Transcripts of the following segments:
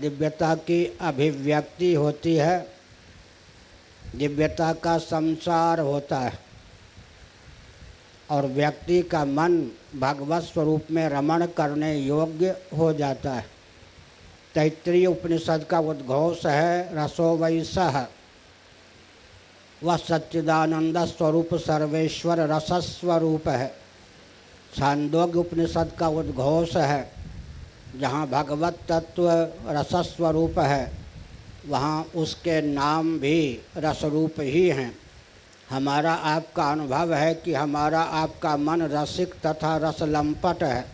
दिव्यता की अभिव्यक्ति होती है, दिव्यता का संसार होता है और व्यक्ति का मन भगवत स्वरूप में रमण करने योग्य हो जाता है। तैत्तिरीय उपनिषद का उद्घोष है रसो वै सः, वह सच्चिदानंद स्वरूप सर्वेश्वर रसस्वरूप है। छांदोग्य उपनिषद का उद्घोष है जहाँ भगवत तत्व रसस्वरूप है, वहाँ उसके नाम भी रसरूप ही हैं। हमारा आपका अनुभव है कि हमारा आपका मन रसिक तथा रसलंपट है।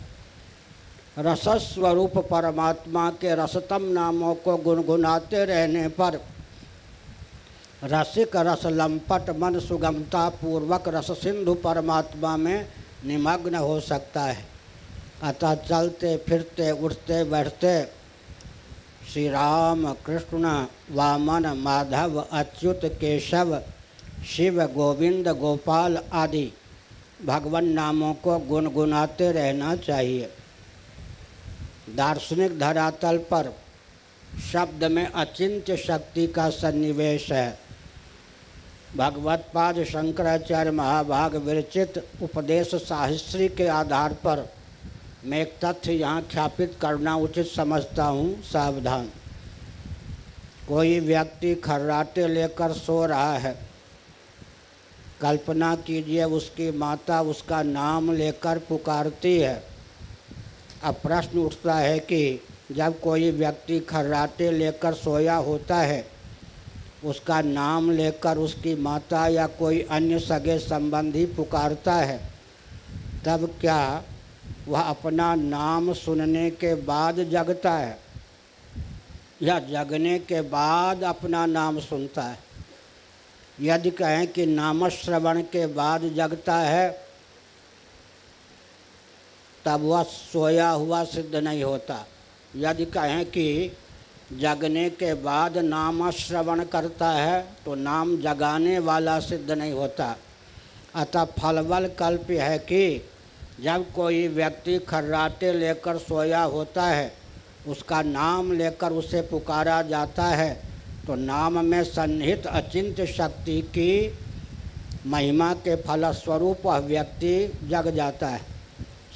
रसस्वरूप परमात्मा के रसतम नामों को गुनगुनाते रहने पर रसिक रसलंपट मन सुगमता पूर्वक रस सिंधु परमात्मा में निमग्न हो सकता है। अतः चलते फिरते उठते बैठते श्री राम कृष्ण वामन माधव अच्युत केशव शिव गोविंद गोपाल आदि भगवान नामों को गुनगुनाते रहना चाहिए। दार्शनिक धरातल पर शब्द में अचिंत्य शक्ति का सन्निवेश है। भगवत्पाद शंकराचार्य महाभाग विरचित उपदेश साहिश्री के आधार पर मैं एक तथ्य यहाँ ख्यापित करना उचित समझता हूँ। सावधान। कोई व्यक्ति खर्राटे लेकर सो रहा है। कल्पना कीजिए उसकी माता उसका नाम लेकर पुकारती है। अब प्रश्न उठता है कि जब कोई व्यक्ति खर्राटे लेकर सोया होता है, उसका नाम लेकर उसकी माता या कोई अन्य सगे संबंधी पुकारता है, तब क्या वह अपना नाम सुनने के बाद जगता है या जगने के बाद अपना नाम सुनता है? यदि कहें कि नामश्रवण के बाद जगता है, तब वह सोया हुआ सिद्ध नहीं होता। यदि कहें कि जगने के बाद नाम श्रवण करता है, तो नाम जगाने वाला सिद्ध नहीं होता। अतः फलवल कल्प है कि जब कोई व्यक्ति खर्राटे लेकर सोया होता है, उसका नाम लेकर उसे पुकारा जाता है, तो नाम में सन्निहित अचिंत्य शक्ति की महिमा के फलस्वरूप वह व्यक्ति जग जाता है।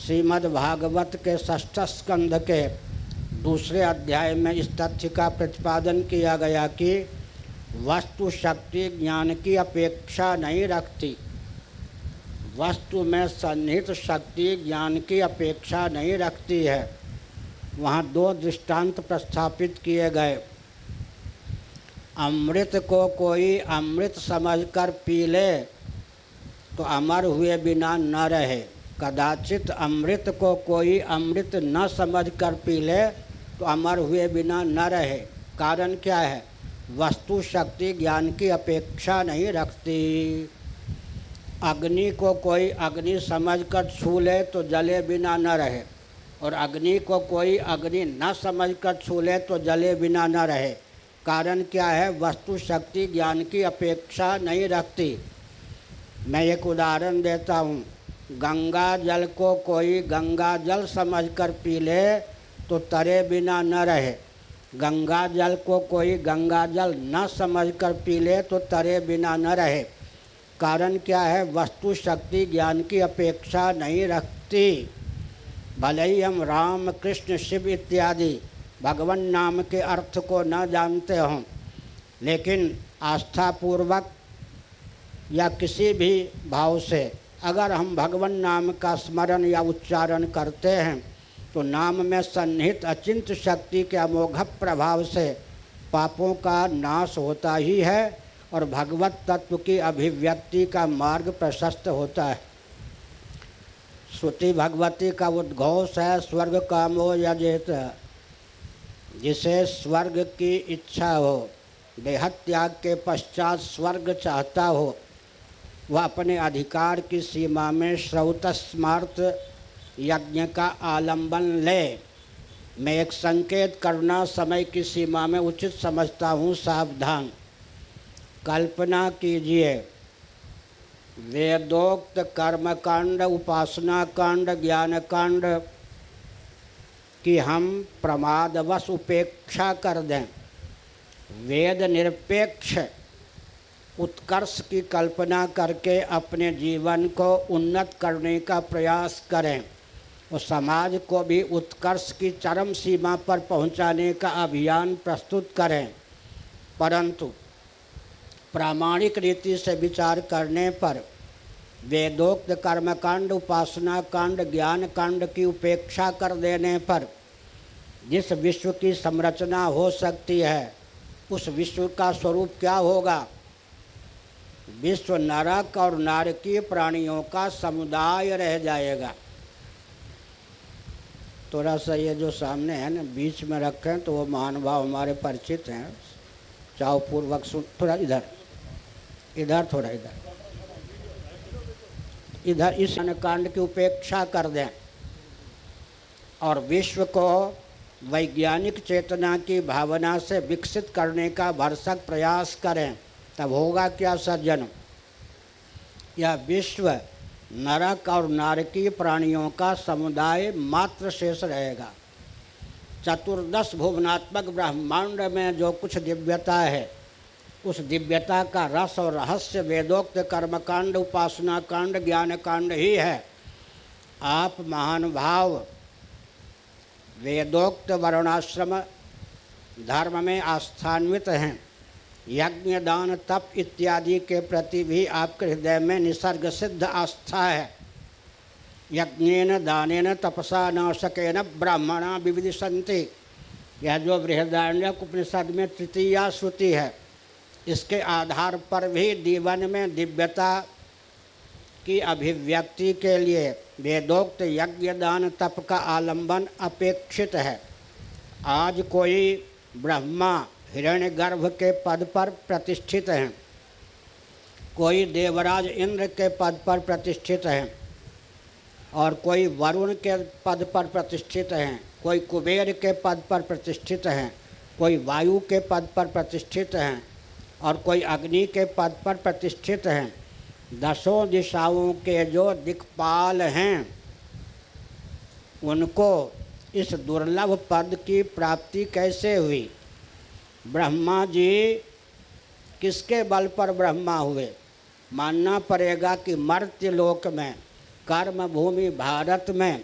श्रीमद् भागवत के षष्ठ स्कंध के दूसरे अध्याय में इस तथ्य का प्रतिपादन किया गया कि वस्तु शक्ति ज्ञान की अपेक्षा नहीं रखती। वस्तु में सन्निहित शक्ति ज्ञान की अपेक्षा नहीं रखती है। वहाँ दो दृष्टांत प्रस्थापित किए गए। अमृत को कोई अमृत समझकर पी ले तो अमर हुए बिना न रहे। कदाचित अमृत को कोई अमृत न समझकर पी ले तो अमर हुए बिना न रहे। कारण क्या है? वस्तु शक्ति ज्ञान की अपेक्षा नहीं रखती। अग्नि को कोई अग्नि समझकर छू ले तो जले बिना न रहे, और अग्नि को कोई अग्नि न समझकर छू ले तो जले बिना न रहे। कारण क्या है? वस्तु शक्ति ज्ञान की अपेक्षा नहीं रखती। मैं एक उदाहरण देता हूँ। गंगा जल को कोई गंगा जल समझकर पी ले तो तरे बिना न रहे। गंगा जल को कोई गंगा जल न समझकर पी ले तो तरे बिना न रहे। कारण क्या है? वस्तु शक्ति ज्ञान की अपेक्षा नहीं रखती। भले ही हम राम कृष्ण शिव इत्यादि भगवान नाम के अर्थ को न जानते हों, लेकिन आस्थापूर्वक या किसी भी भाव से अगर हम भगवान नाम का स्मरण या उच्चारण करते हैं, तो नाम में सन्निहित अचिंत्य शक्ति के अमोघ प्रभाव से पापों का नाश होता ही है और भगवत तत्व की अभिव्यक्ति का मार्ग प्रशस्त होता है। श्रुति भगवती का उद्घोष है, स्वर्ग कामो यजेत। जिसे स्वर्ग की इच्छा हो, देह त्याग के पश्चात स्वर्ग चाहता हो, वह अपने अधिकार की सीमा में श्रौतस्मार्त यज्ञ का आलंबन ले। मैं एक संकेत करना समय की सीमा में उचित समझता हूँ। सावधान। कल्पना कीजिए, वेदोक्त कर्मकांड, उपासना कांड, ज्ञान कांड कि हम प्रमादवश उपेक्षा कर दें, वेद निरपेक्ष उत्कर्ष की कल्पना करके अपने जीवन को उन्नत करने का प्रयास करें और समाज को भी उत्कर्ष की चरम सीमा पर पहुंचाने का अभियान प्रस्तुत करें। परंतु प्रामाणिक रीति से विचार करने पर वेदोक्त कर्मकांड, उपासना कांड, ज्ञान कांड की उपेक्षा कर देने पर जिस विश्व की संरचना हो सकती है उस विश्व का स्वरूप क्या होगा? विश्व नरक और नारकीय प्राणियों का समुदाय रह जाएगा। थोड़ा सा ये जो सामने है ना बीच में रखें तो वो महानुभाव हमारे परिचित हैं, चाव पूर्वक सुन। थोड़ा इधर इधर, थोड़ा इधर इधर, इस कांड की उपेक्षा कर दें और विश्व को वैज्ञानिक चेतना की भावना से विकसित करने का भरसक प्रयास करें। तब होगा क्या सज्जन? यह विश्व नरक और नारकीय प्राणियों का समुदाय मात्र शेष रहेगा। चतुर्दश भुवनात्मक ब्रह्मांड में जो कुछ दिव्यता है उस दिव्यता का रस और रहस्य वेदोक्त कर्मकांड, उपासना कांड, ज्ञान कांड ही है। आप महानुभाव वेदोक्त वर्णाश्रम धर्म में आस्थान्वित हैं। यज्ञ, दान, तप इत्यादि के प्रति भी आपके हृदय में निसर्ग सिद्ध आस्था है। यज्ञेन दानेन तपसा नाशकेन ब्राह्मणा विविदिशन्ति, यह जो बृहदारण्यक उपनिषद में तृतीया श्रुति है, इसके आधार पर भी जीवन में दिव्यता की अभिव्यक्ति के लिए वेदोक्त यज्ञ, दान, तप का आलंबन अपेक्षित है। आज कोई ब्रह्मा हिरण्यगर्भ के पद पर प्रतिष्ठित हैं, कोई देवराज इंद्र के पद पर प्रतिष्ठित हैं और कोई वरुण के पद पर प्रतिष्ठित हैं, कोई कुबेर के पद पर प्रतिष्ठित हैं, कोई वायु के पद पर प्रतिष्ठित हैं और कोई अग्नि के पद पर प्रतिष्ठित हैं। दसों दिशाओं के जो दिक्पाल हैं उनको इस दुर्लभ पद की प्राप्ति कैसे हुई? ब्रह्मा जी किसके बल पर ब्रह्मा हुए? मानना पड़ेगा कि मर्त्य लोक में, कर्म भूमि भारत में,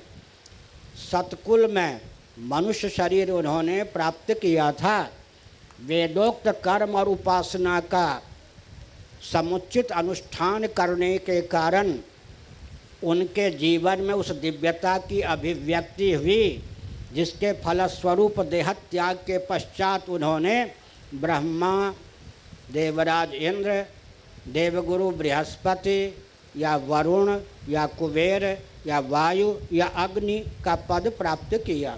सतकुल में मनुष्य शरीर उन्होंने प्राप्त किया था। वेदोक्त कर्म और उपासना का समुचित अनुष्ठान करने के कारण उनके जीवन में उस दिव्यता की अभिव्यक्ति हुई, जिसके फलस्वरूप देहत्याग के पश्चात उन्होंने ब्रह्मा, देवराज इंद्र, देवगुरु बृहस्पति या वरुण या कुबेर या वायु या अग्नि का पद प्राप्त किया।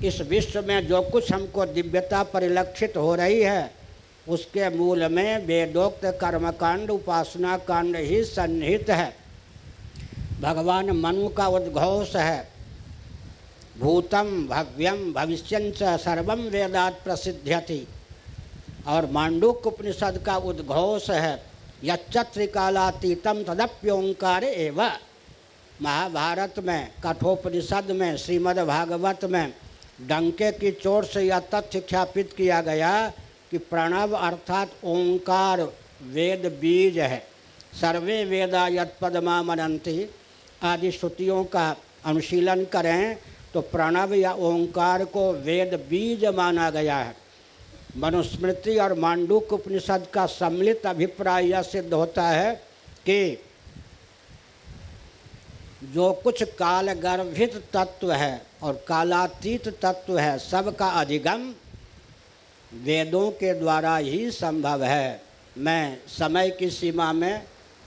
इस विश्व में जो कुछ हमको दिव्यता परिलक्षित हो रही है उसके मूल में वेदोक्त कर्मकांड, उपासना कांड ही सन्निहित है। भगवान मनु का उद्घोष है, भूतम भव्यम भविष्यंच सर्वम वेदात् प्रसिद्ध्यति। और मांडूक्य उपनिषद का उद्घोष है, यच्चत्रिकालातीतम तदप्योंकार एव। महाभारत में, कठोपनिषद में, श्रीमद् भागवत में डंके की चोट से यह तथ्य ख्यापित किया गया कि प्रणव अर्थात ओंकार वेद बीज है। सर्वे वेदा यत्पदमा मनन्ति आदि श्रुतियों का अनुशीलन करें तो प्रणव या ओंकार को वेद बीज माना गया है। मनुस्मृति और मांडूक्य उपनिषद का सम्मिलित अभिप्राय यह सिद्ध होता है कि जो कुछ कालगर्भित तत्व है और कालातीत तत्व है, सबका अधिगम वेदों के द्वारा ही संभव है। मैं समय की सीमा में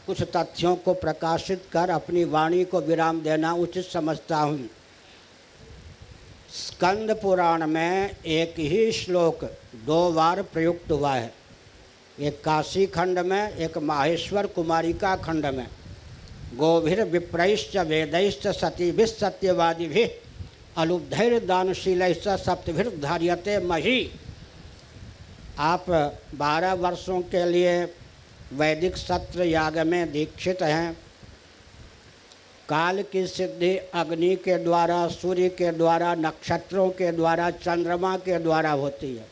कुछ तथ्यों को प्रकाशित कर अपनी वाणी को विराम देना उचित समझता हूँ। स्कंद पुराण में एक ही श्लोक 2 बार प्रयुक्त हुआ है, एक काशी खंड में, एक माहेश्वर कुमारिका खंड में। गोभिर विप्रैश्च वेदैश्च सतीभिः सत्यवादिभिः अलुब्धैर्दानशीलैश्च सप्तभिर्धार्यते मही। आप 12 वर्षों के लिए वैदिक सत्र याग में दीक्षित हैं। काल की सिद्धि अग्नि के द्वारा, सूर्य के द्वारा, नक्षत्रों के द्वारा, चंद्रमा के द्वारा होती है।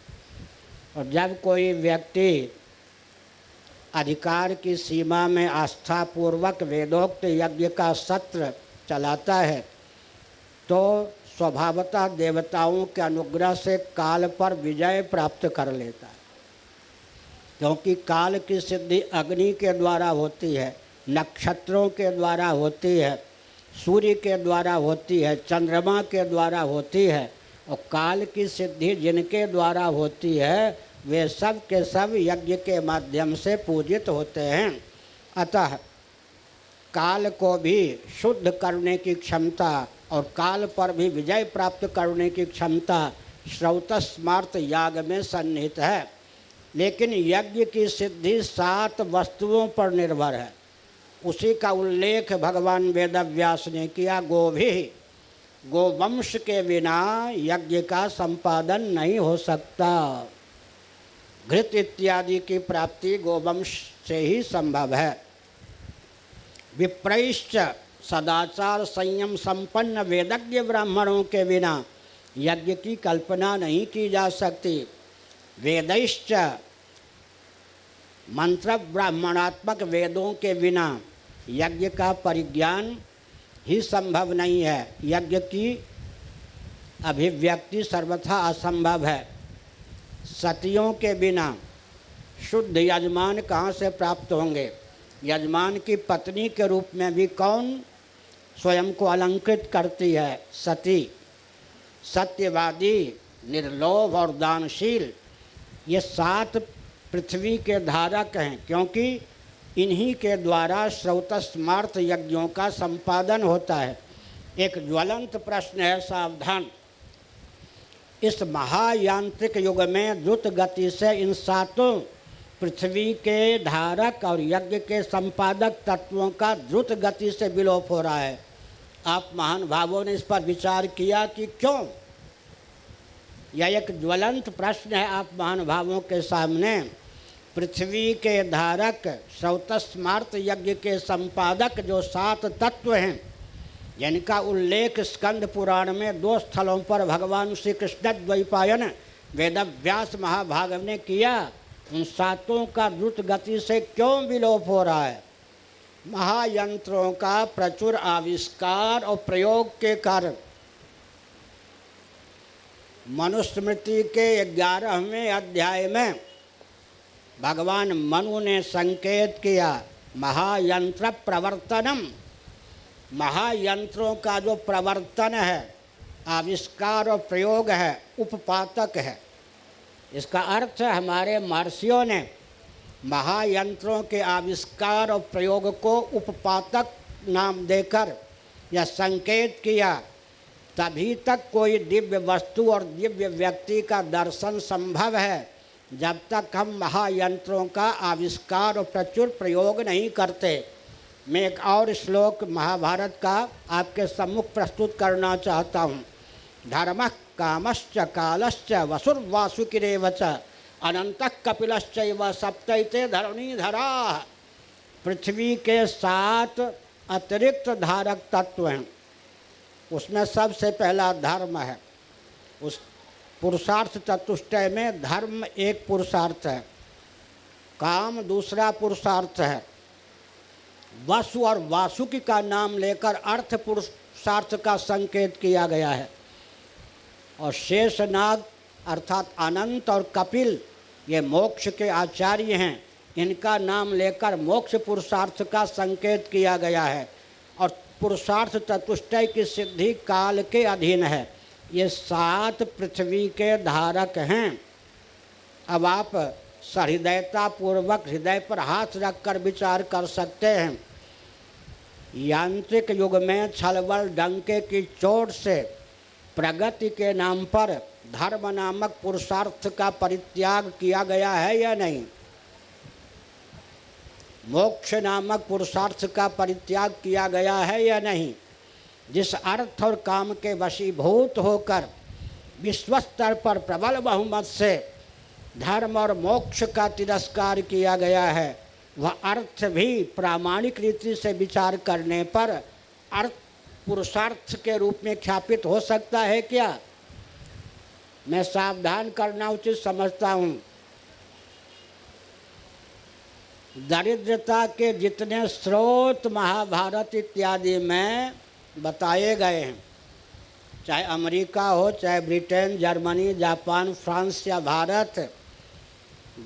और जब कोई व्यक्ति अधिकार की सीमा में आस्थापूर्वक वेदोक्त यज्ञ का सत्र चलाता है तो स्वभावतः देवताओं के अनुग्रह से काल पर विजय प्राप्त कर लेता है, क्योंकि काल की सिद्धि अग्नि के द्वारा होती है, नक्षत्रों के द्वारा होती है, सूर्य के द्वारा होती है, चंद्रमा के द्वारा होती है। और काल की सिद्धि जिनके द्वारा होती है वे सब के सब यज्ञ के माध्यम से पूजित होते हैं। अतः काल को भी शुद्ध करने की क्षमता और काल पर भी विजय प्राप्त करने की क्षमता श्रौतस्मार्त याग में सन्निहित है। लेकिन यज्ञ की सिद्धि 7 वस्तुओं पर निर्भर है। उसी का उल्लेख भगवान वेदव्यास ने किया। गोवंश के बिना यज्ञ का संपादन नहीं हो सकता। घृत इत्यादि की प्राप्ति गोवंश से ही संभव है। विप्रैश्च सदाचार संयम संपन्न वेदज्ञ ब्राह्मणों के बिना यज्ञ की कल्पना नहीं की जा सकती। वेदैश्च मंत्र ब्राह्मणात्मक वेदों के बिना यज्ञ का परिज्ञान ही संभव नहीं है। यज्ञ की अभिव्यक्ति सर्वथा असंभव है। सतियों के बिना शुद्ध यजमान कहाँ से प्राप्त होंगे? यजमान की पत्नी के रूप में भी कौन स्वयं को अलंकृत करती है? सती। सत्यवादी, निर्लोभ और दानशील, ये 7 पृथ्वी के धारक हैं, क्योंकि इन्हीं के द्वारा श्रौतस्मार्त यज्ञों का संपादन होता है। एक ज्वलंत प्रश्न है, सावधान। इस महायांत्रिक युग में द्रुत गति से इन 7 पृथ्वी के धारक और यज्ञ के संपादक तत्वों का द्रुत गति से विलोप हो रहा है। आप महान भावों ने इस पर विचार किया कि क्यों? यह एक ज्वलंत प्रश्न है आप महान भावों के सामने। पृथ्वी के धारक श्रौतस्मार्त यज्ञ के संपादक जो 7 तत्व हैं, जिनका उल्लेख स्कंद पुराण में 2 स्थलों पर भगवान श्री कृष्ण द्वैपायन वेदव्यास महाभाग ने किया, उन 7 का द्रुत गति से क्यों विलोप हो रहा है? महायंत्रों का प्रचुर आविष्कार और प्रयोग के कारण। मनुस्मृति के 11वें अध्याय में भगवान मनु ने संकेत किया महायंत्र प्रवर्तनम। महायंत्रों का जो प्रवर्तन है, आविष्कार और प्रयोग है, उपपातक है। इसका अर्थ हमारे महर्षियों ने महायंत्रों के आविष्कार और प्रयोग को उपपातक नाम देकर यह संकेत किया। तभी तक कोई दिव्य वस्तु और दिव्य व्यक्ति का दर्शन संभव है जब तक हम महायंत्रों का आविष्कार और प्रचुर प्रयोग नहीं करते। मैं एक और श्लोक महाभारत का आपके सम्मुख प्रस्तुत करना चाहता हूँ। धर्मः कामश्च कालश्च वसुर्वासुकिरेव च अनंतः कपिलश्चैव सप्तैते धरणीधराः। पृथ्वी के 7 अतिरिक्त धारक तत्व हैं। उसमें सबसे पहला धर्म है। उस पुरुषार्थ चतुष्टय में धर्म एक पुरुषार्थ है, काम दूसरा पुरुषार्थ है। वसु और वासुकी का नाम लेकर अर्थ पुरुषार्थ का संकेत किया गया है। और शेषनाग अर्थात अनंत और कपिल ये मोक्ष के आचार्य हैं, इनका नाम लेकर मोक्ष पुरुषार्थ का संकेत किया गया है। और पुरुषार्थ चतुष्टय की सिद्धि काल के अधीन है। ये 7 पृथ्वी के धारक हैं। अब आप सहृदयतापूर्वक हृदय पर हाथ रखकर विचार कर सकते हैं। यांत्रिक युग में छलबल डंके की चोट से प्रगति के नाम पर धर्म नामक पुरुषार्थ का परित्याग किया गया है या नहीं? मोक्ष नामक पुरुषार्थ का परित्याग किया गया है या नहीं? जिस अर्थ और काम के वशीभूत होकर विश्व स्तर पर प्रबल बहुमत से धर्म और मोक्ष का तिरस्कार किया गया है, वह अर्थ भी प्रामाणिक रीति से विचार करने पर अर्थ पुरुषार्थ के रूप में ख्यापित हो सकता है क्या? मैं सावधान करना उचित समझता हूँ। दरिद्रता के जितने स्रोत महाभारत इत्यादि में बताए गए हैं, चाहे अमेरिका हो, चाहे ब्रिटेन, जर्मनी, जापान, फ्रांस या भारत,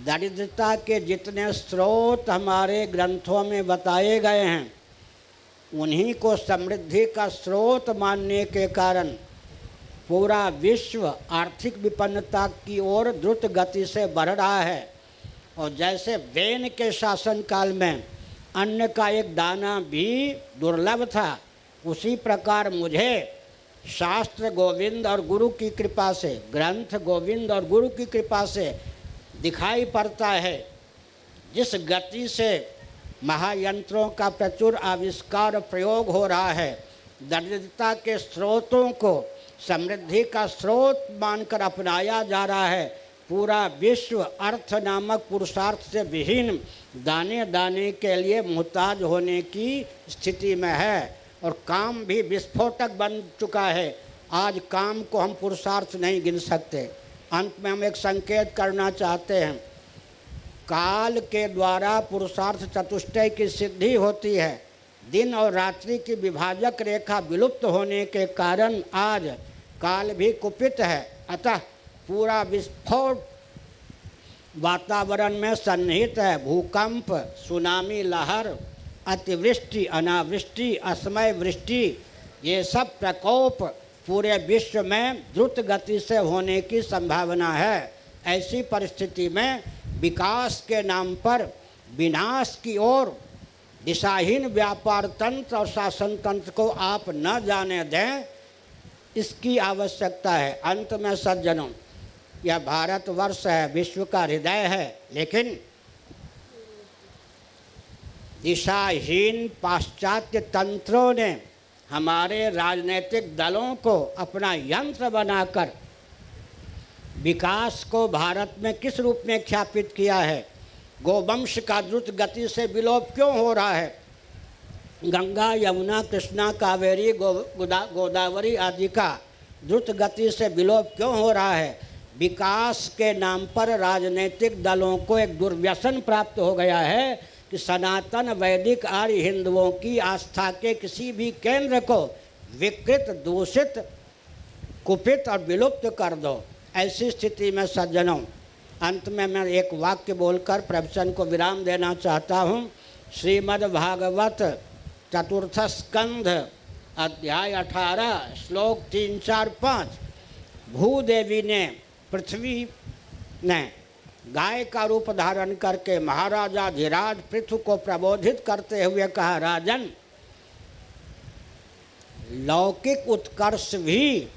दरिद्रता के जितने स्रोत हमारे ग्रंथों में बताए गए हैं, उन्हीं को समृद्धि का स्रोत मानने के कारण पूरा विश्व आर्थिक विपन्नता की ओर द्रुत गति से बढ़ रहा है। और जैसे वेन के शासनकाल में अन्न का एक दाना भी दुर्लभ था, उसी प्रकार मुझे शास्त्र गोविंद और गुरु की कृपा से, ग्रंथ गोविंद और गुरु की कृपा से दिखाई पड़ता है जिस गति से महायंत्रों का प्रचुर आविष्कार प्रयोग हो रहा है, दरिद्रता के स्रोतों को समृद्धि का स्रोत मानकर अपनाया जा रहा है। पूरा विश्व अर्थ नामक पुरुषार्थ से विहीन दाने दाने के लिए मुहताज होने की स्थिति में है और काम भी विस्फोटक बन चुका है। आज काम को हम पुरुषार्थ नहीं गिन सकते। अंत में हम एक संकेत करना चाहते हैं, काल के द्वारा पुरुषार्थ चतुष्टय की सिद्धि होती है। दिन और रात्रि की विभाजक रेखा विलुप्त होने के कारण आज काल भी कुपित है। अतः पूरा विस्फोट वातावरण में सन्निहित है। भूकंप, सुनामी लहर, अतिवृष्टि, अनावृष्टि, असमय वृष्टि, ये सब प्रकोप पूरे विश्व में द्रुत गति से होने की संभावना है। ऐसी परिस्थिति में विकास के नाम पर विनाश की ओर दिशाहीन व्यापार तंत्र और शासन तंत्र को आप न जाने दें, इसकी आवश्यकता है। अंत में सज्जनों, यह भारतवर्ष है, विश्व का हृदय है, लेकिन दिशाहीन पाश्चात्य तंत्रों ने हमारे राजनीतिक दलों को अपना यंत्र बनाकर विकास को भारत में किस रूप में ख्यापित किया है। गोवंश का द्रुत गति से विलोप क्यों हो रहा है? गंगा, यमुना, कृष्णा, कावेरी, गोदावरी आदि का द्रुत गति से विलोप क्यों हो रहा है? विकास के नाम पर राजनीतिक दलों को एक दुर्व्यसन प्राप्त हो गया है कि सनातन वैदिक आर्य हिंदुओं की आस्था के किसी भी केंद्र को विकृत, दूषित, कुपित और विलुप्त कर दो। ऐसी स्थिति में सज्जनों, अंत में मैं एक वाक्य बोलकर प्रवचन को विराम देना चाहता हूँ। श्रीमद् भागवत चतुर्थ स्कंध अध्याय 18 श्लोक 3, 4, 5। भूदेवी ने, पृथ्वी ने गाय का रूप धारण करके महाराजा धीराज पृथु को प्रबोधित करते हुए कहा, राजन, लौकिक उत्कर्ष भी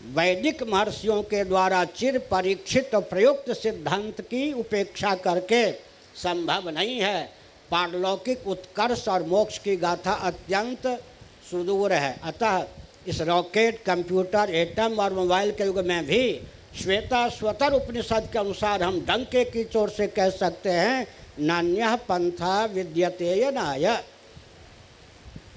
वैदिक महर्षियों के द्वारा चिर परीक्षित और प्रयुक्त सिद्धांत की उपेक्षा करके संभव नहीं है। पारलौकिक उत्कर्ष और मोक्ष की गाथा अत्यंत सुदूर है। अतः इस रॉकेट, कंप्यूटर, एटम और मोबाइल के युग में भी श्वेता स्वतर उपनिषद के अनुसार हम डंके की चोट से कह सकते हैं, नान्यः पंथा विद्यते यनाय।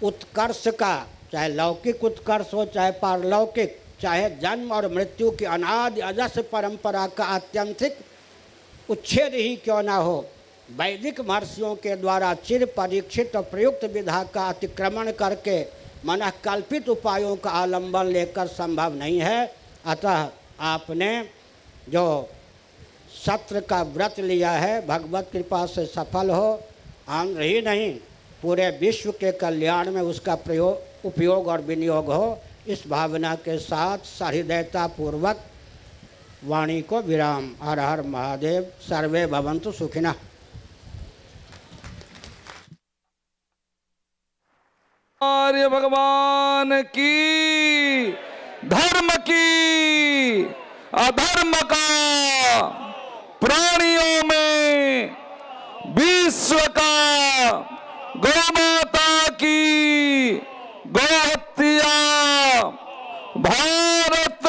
उत्कर्ष का, चाहे लौकिक उत्कर्ष हो चाहे पारलौकिक, चाहे जन्म और मृत्यु की अनादि अजस्र परंपरा का आत्यंतिक उच्छेद ही क्यों ना हो, वैदिक महर्षियों के द्वारा चिर परीक्षित और प्रयुक्त विधा का अतिक्रमण करके मन कल्पित उपायों का आलंबन लेकर संभव नहीं है। अतः आपने जो सत्र का व्रत लिया है, भगवत कृपा से सफल हो, आंध्र ही नहीं पूरे विश्व के कल्याण में उसका उपयोग और विनियोग हो, इस भावना के साथ सहृदयता पूर्वक वाणी को विराम। हर हर महादेव। सर्वे भवन्तु सुखिनः। आर्य भगवान की, धर्म की, अधर्म का, प्राणियों में विश्व का, गौमाता की, गौहत्या, भारत,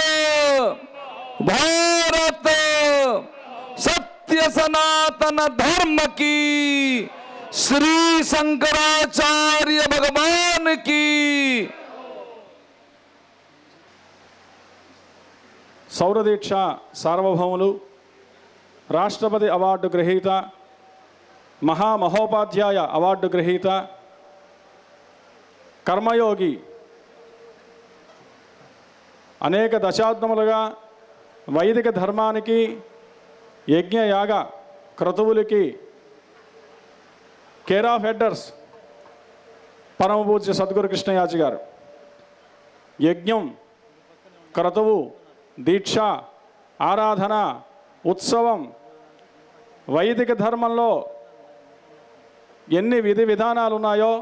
भारत, सत्य सनातन धर्म की, श्री शंकराचार्य भगवान की। సౌరదీక్ష సార్వభౌములు, రాష్ట్రపతి అవార్డు గ్రహీత, మహామహోపాధ్యాయ అవార్డు గ్రహీత, కర్మయోగి, అనేక దశాబ్దములుగా వైదిక ధర్మానికి, యజ్ఞయాగ క్రతువులకి care of headers పరమపూజ్య Sadhguru Krishnayaji గారు. యజ్ఞం, క్రతువు, దీక్ష, ఆరాధన, ఉత్సవం, వైదిక ధర్మంలో ఎన్ని విధి విధానాలు ఉన్నాయో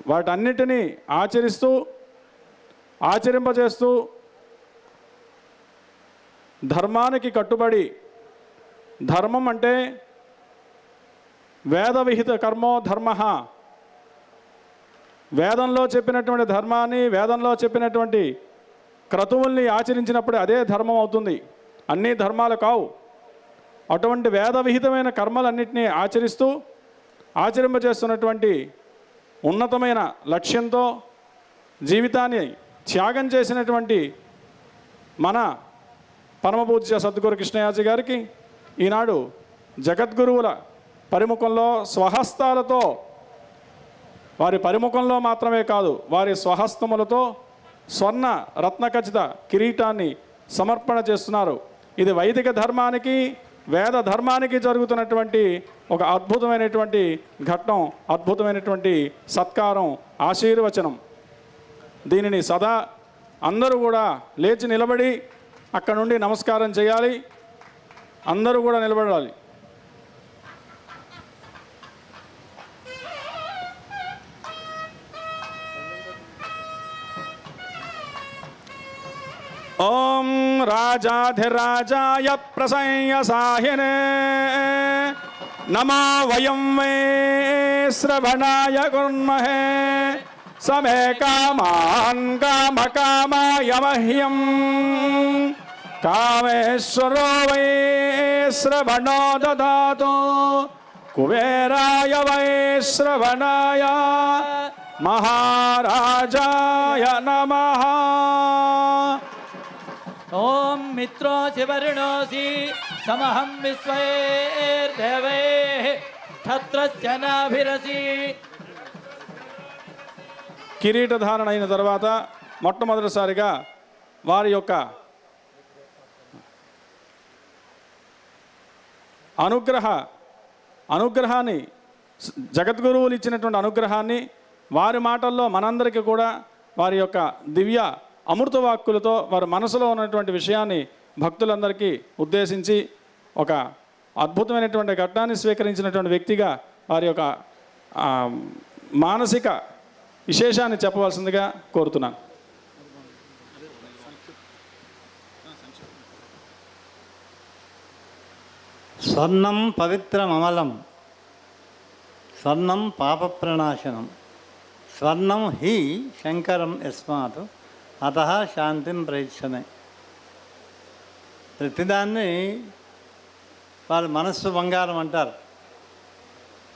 వాటన్నిటినీ ఆచరింపజేస్తూ ధర్మానికి కట్టుబడి, ధర్మం అంటే వేద విహిత కర్మో ధర్మ, వేదంలో చెప్పినటువంటి ధర్మాన్ని, వేదంలో చెప్పినటువంటి క్రతువుల్ని ఆచరించినప్పుడు అదే ధర్మం అవుతుంది. అన్నీ ధర్మాలు కావు. అటువంటి వేద విహితమైన కర్మలన్నింటినీ ఆచరింపజేస్తున్నటువంటి ఉన్నతమైన లక్ష్యంతో జీవితాన్ని త్యాగం చేసినటువంటి మన పరమపూజ్య సద్గురు కృష్ణయాజి గారికి ఈనాడు జగద్గురువుల పరిముఖంలో స్వహస్తాలతో, వారి పరిముఖంలో మాత్రమే కాదు వారి స్వహస్తములతో స్వర్ణ రత్నఖచిత కిరీటాన్ని సమర్పణ చేస్తున్నారు. ఇది వైదిక ధర్మానికి, వేద ధర్మానికి జరుగుతున్నటువంటి ఒక అద్భుతమైనటువంటి ఘట్టం, అద్భుతమైనటువంటి సత్కారం, ఆశీర్వచనం. దీనిని సదా అందరూ కూడా లేచి నిలబడి అక్కడ నుండి నమస్కారం చేయాలి. అందరూ కూడా నిలబడాలి. ఓం రాజాధిరాజాయ ప్రసంయసాహినే నమో వయం వే శ్రవణాయ కుర్మహే సమే కామాన్ కామకామాయ మహ్యం కామేశ్వరో వై శ్రవణో దదాతు కుబేరాయ వై శ్రవణాయ మహారాజాయ నమః. ఓం మిత్రోసి వరుణోసి సమహం విశ్వైర్దేవైః క్షత్రస్య నాభిరసి. కిరీటధారణ అయిన తర్వాత మొట్టమొదటిసారిగా వారి యొక్క అనుగ్రహాన్ని, జగద్గురువులు ఇచ్చినటువంటి అనుగ్రహాన్ని వారి మాటల్లో మనందరికీ కూడా వారి యొక్క దివ్య అమృత వాక్కులతో వారి మనసులో ఉన్నటువంటి విషయాన్ని భక్తులందరికీ ఉద్దేశించి ఒక అద్భుతమైనటువంటి ఘట్టాన్ని స్వీకరించినటువంటి వ్యక్తిగా వారి యొక్క మానసిక విశేషాన్ని చెప్పవలసిందిగా కోరుతున్నాను. స్వర్ణం పవిత్రమమలం, స్వర్ణం పాపప్రణాశనం, స్వర్ణం హి శంకరం యస్మాత్ అతః శాంతిం ప్రయచ్చమే. ప్రతిదాన్ని వాళ్ళ మనస్సు బంగారం అంటారు.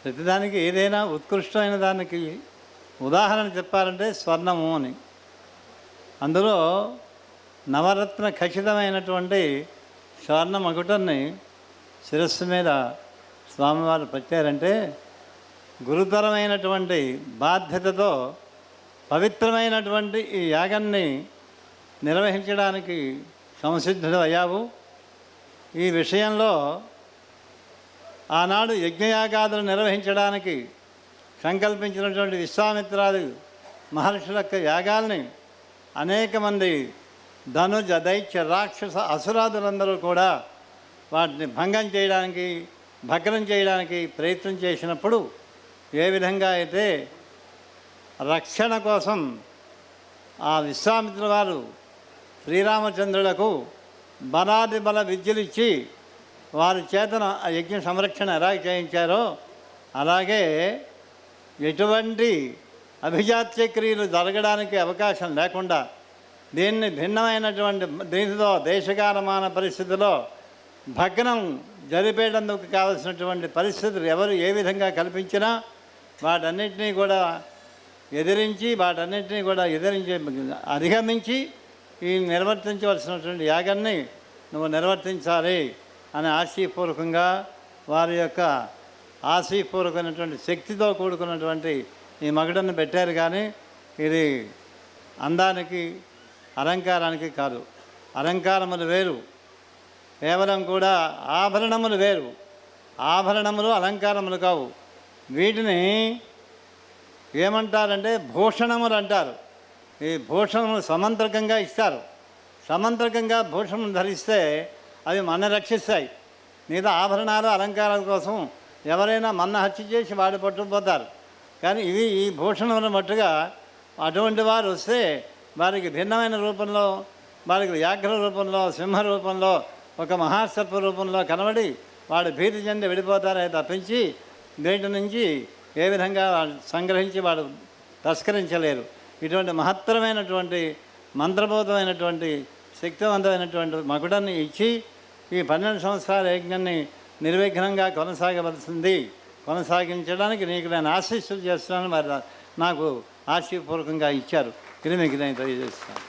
ప్రతిదానికి ఏదైనా ఉత్కృష్టమైన దానికి ఉదాహరణ చెప్పాలంటే స్వర్ణము అని. అందులో నవరత్న ఖచ్చితమైనటువంటి స్వర్ణ మకుటాన్ని శిరస్సు మీద స్వామివారు పెట్టారంటే గురుతరమైనటువంటి బాధ్యతతో పవిత్రమైనటువంటి ఈ యాగాన్ని నిర్వహించడానికి సంసిద్ధుడు అయ్యావు. ఈ విషయంలో ఆనాడు యజ్ఞయాగాదులు నిర్వహించడానికి సంకల్పించినటువంటి విశ్వామిత్రాది మహర్షుల యొక్క యాగాల్ని అనేక మంది ధనుజ, దైత్య, రాక్షస, అసురాదులందరూ కూడా వాటిని భగ్నం చేయడానికి ప్రయత్నం చేసినప్పుడు ఏ విధంగా అయితే రక్షణ కోసం ఆ విశ్వామిత్రుల వారు శ్రీరామచంద్రులకు బలాది బల విద్యలిచ్చి వారి చేతన ఆ యజ్ఞ సంరక్షణ ఎలా చేయించారో అలాగే ఎటువంటి అభిజాత్య క్రియలు జరగడానికి అవకాశం లేకుండా దీన్ని భిన్నమైనటువంటి దీనితో దేశకాలమాన పరిస్థితిలో భగ్నం జరిపేటందుకు కావలసినటువంటి పరిస్థితులు ఎవరు ఏ విధంగా కల్పించినా వాటన్నిటినీ కూడా ఎదిరించి అధిగమించి ఈ నిర్వర్తించవలసినటువంటి యాగాన్ని నువ్వు నిర్వర్తించాలి అని ఆశీపూర్వకంగా వారి యొక్క ఆశీపూర్వకమైనటువంటి శక్తితో కూడుకున్నటువంటి ఈ మగుడನ್ನು పెట్టారు. కానీ ఇది అందానికి అలంకారానికి కాదు. అలంకారములు వేరు, కేవలం కూడా ఆభరణములు వేరు. ఆభరణములు అలంకారములు కావు. వీటిని ఏమంటారంటే భూషణములు అంటారు. ఈ భూషణములు సమంత్రకంగా ఇస్తారు. సమంత్రకంగా భూషణం ధరిస్తే అవి మన రక్షిస్తాయి. మిగతా ఆభరణాలు అలంకారాల కోసం ఎవరైనా మన్న హత్య చేసి వాడి పట్టుకుపోతారు. కానీ ఇవి ఈ భూషణముల మట్టుగా అటువంటి వారు వస్తే వారికి భిన్నమైన రూపంలో, వారికి వ్యాఘ్ర రూపంలో, సింహ రూపంలో, ఒక మహాసర్ప రూపంలో కనబడి వాడు భీతి చెంది వెళ్ళిపోతారే తప్పించి వీటి నుంచి ఏ విధంగా సంగ్రహించి వాడు తస్కరించలేరు. ఇటువంటి మహత్తరమైనటువంటి మంత్రబోధమైనటువంటి శక్తివంతమైనటువంటి మకుడాన్ని ఇచ్చి ఈ 12 సంవత్సరాల యజ్ఞాన్ని నిర్విఘ్నంగా కొనసాగించడానికి నీకు నేను ఆశీస్సులు చేస్తున్నాను. మరి నాకు ఆశీపూర్వకంగా ఇచ్చారు. ఇది మీకు నేను తెలియజేస్తాను.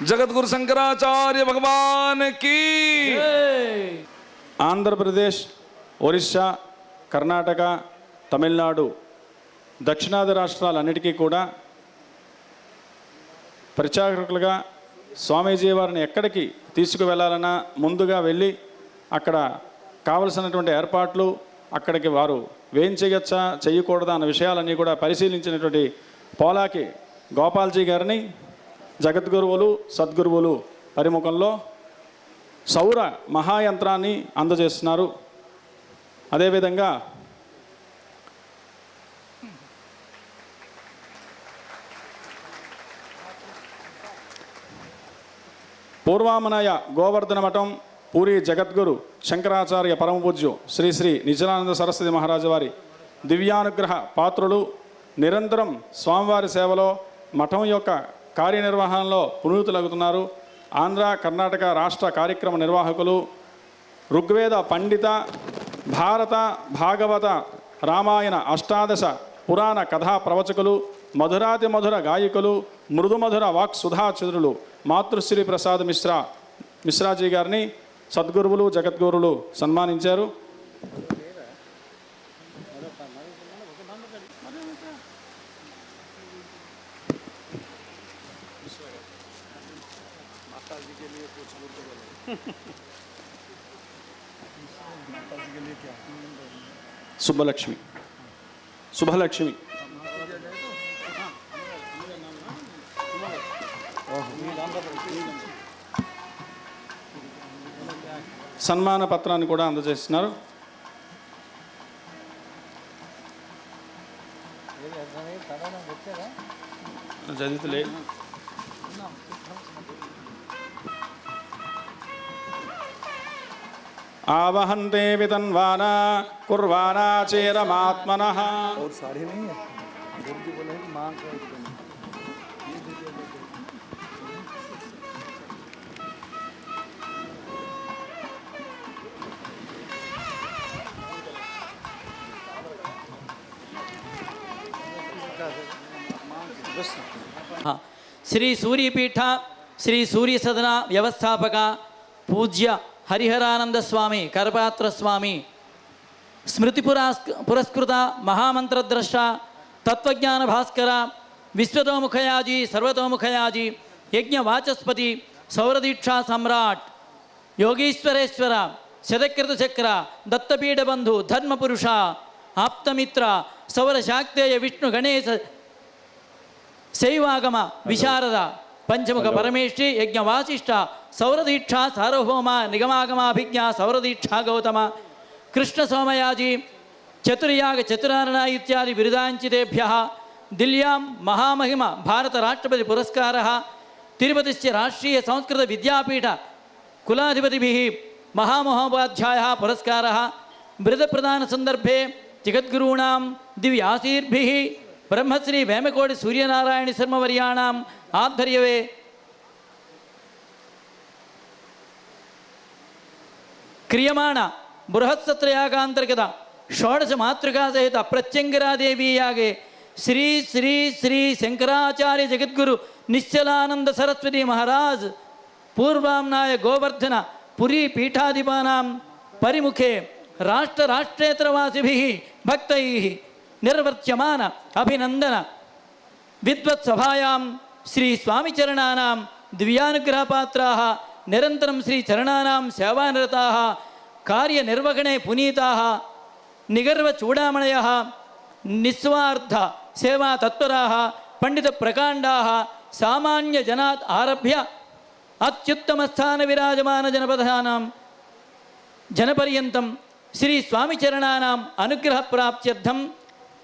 జగద్గురు శంకరాచార్య భగవాన్ కీ. ఆంధ్రప్రదేశ్, ఒరిస్సా, కర్ణాటక, తమిళనాడు, దక్షిణాది రాష్ట్రాలన్నిటికీ కూడా పరిచారకులుగా స్వామీజీ వారిని ఎక్కడికి తీసుకువెళ్ళాలన్నా ముందుగా వెళ్ళి అక్కడ కావలసినటువంటి ఏర్పాట్లు, అక్కడికి వారు వేయించగచ్చా చేయకూడదా అన్న విషయాలన్నీ కూడా పరిశీలించినటువంటి పోలాకి గోపాల్జీ గారిని జగద్గురువులు, సద్గురువులు పరిముఖంలో సౌర మహాయంత్రాన్ని అందజేస్తున్నారు. అదేవిధంగా పూర్వామనాయ గోవర్ధన మఠం పూరి జగద్గురు శంకరాచార్య పరమపూజ్యు శ్రీ శ్రీ నిజానంద సరస్వతి మహారాజు వారి దివ్యానుగ్రహ పాత్రులు, నిరంతరం స్వామివారి సేవలో మఠం యొక్క కార్యనిర్వహణలో పునీతులగుతున్నారు. ఆంధ్ర, కర్ణాటక రాష్ట్ర కార్యక్రమ నిర్వాహకులు, ఋగ్వేద పండిత, భారత, భాగవత, రామాయణ అష్టాదశ పురాణ కథా ప్రవచకులు, మధురాతి మధుర గాయకులు, మృదుమధుర వాక్ సుధాచరులు మాతృశ్రీ ప్రసాద్ మిశ్రాజీ గారిని సద్గురువులు, జగద్గురువులు సన్మానించారు. శుభలక్ష్మి సన్మాన పత్రాన్ని కూడా అందజేస్తున్నారు. చదివితలే ఆవహంతే వితన్వానా కుర్వానా చేరమాత్మనః. శ్రీ సూర్యపీఠ శ్రీ సూర్య సదన వ్యవస్థాపక పూజ్య హరిహరానంద స్వామి కరపాత్ర స్వామి స్మృతి పురస్కృత మహామంత్రద్రష్ట తత్వజ్ఞాన భాస్కర విశ్వతోముఖయాజీ సర్వతోముఖయాజీ యజ్ఞ వాచస్పతి సౌరదీక్షా సమ్రాట్ యోగీశ్వరేశ్వర శతకృత చక్ర దత్తపీఠబంధు ధర్మపురుష ఆప్తమిత్ర సౌరశాక్తేయ విష్ణు గణేశ శైవాగమ విశారద పంచముఖ పరమేష్ఠి యజ్ఞ వాసిష్ఠ సౌరదీక్షా సార్వభౌమ నిగమాగమాభిజ్ఞ సౌరదీక్షా గౌతమ కృష్ణ సోమయాజీ చతుర్యాగ చతురారణ ఇత్యాది బిరుదాంచితేభ్య దిల్యాం మహామహిమ భారత రాష్ట్రపతి పురస్కార తిరుపతిశ్చ రాష్ట్రీయ సంస్కృత విద్యాపీఠ కులాధిపతిభిः మహామహోపాధ్యాయ పురస్కార బృహద ప్రదాన సందర్భే జగద్గురూణాం దివ్యాశీర్భిः బ్రహ్మశ్రీ వేమకోటి సూర్యనారాయణ శర్మవర్యాణాం ఆధ్వర్యవే క్రియమాణ బృహత్సత్రయాగాంతర్గత షోడశ మాతృకా సహిత ప్రత్యంగరాదేవీ యాగే శ్రీ శ్రీ శ్రీ శంకరాచార్య జగద్గురు निश्चलानंद सरस्वती महाराज पूर्वाम्नाय गोवर्धन पुरी पीठाधिपानां परिमुखे राष्ट्र राष्ट्रेतरवासिभिः भक्तैः निर्वर्त्यमान अभिनंदन विद्वत्सभायां श्री स्वामी चरणानां दिव्यानुग्रहपात्राः निरन्तरं श्री चरणानां सेवानिरताः कार्यनिर्वहणे पुनीताः निगर्वचूडामणयः निस्वार्थ सेवा तत्पराः पंडितप्रकाण्डाः सामान्यजनात् आरभ्य अत्युत्तमस्थानविराजमानजनपदानां जनपर्यन्तं श्री स्वामीचरणानाम् अनुग्रहप्राप्त्यर्थं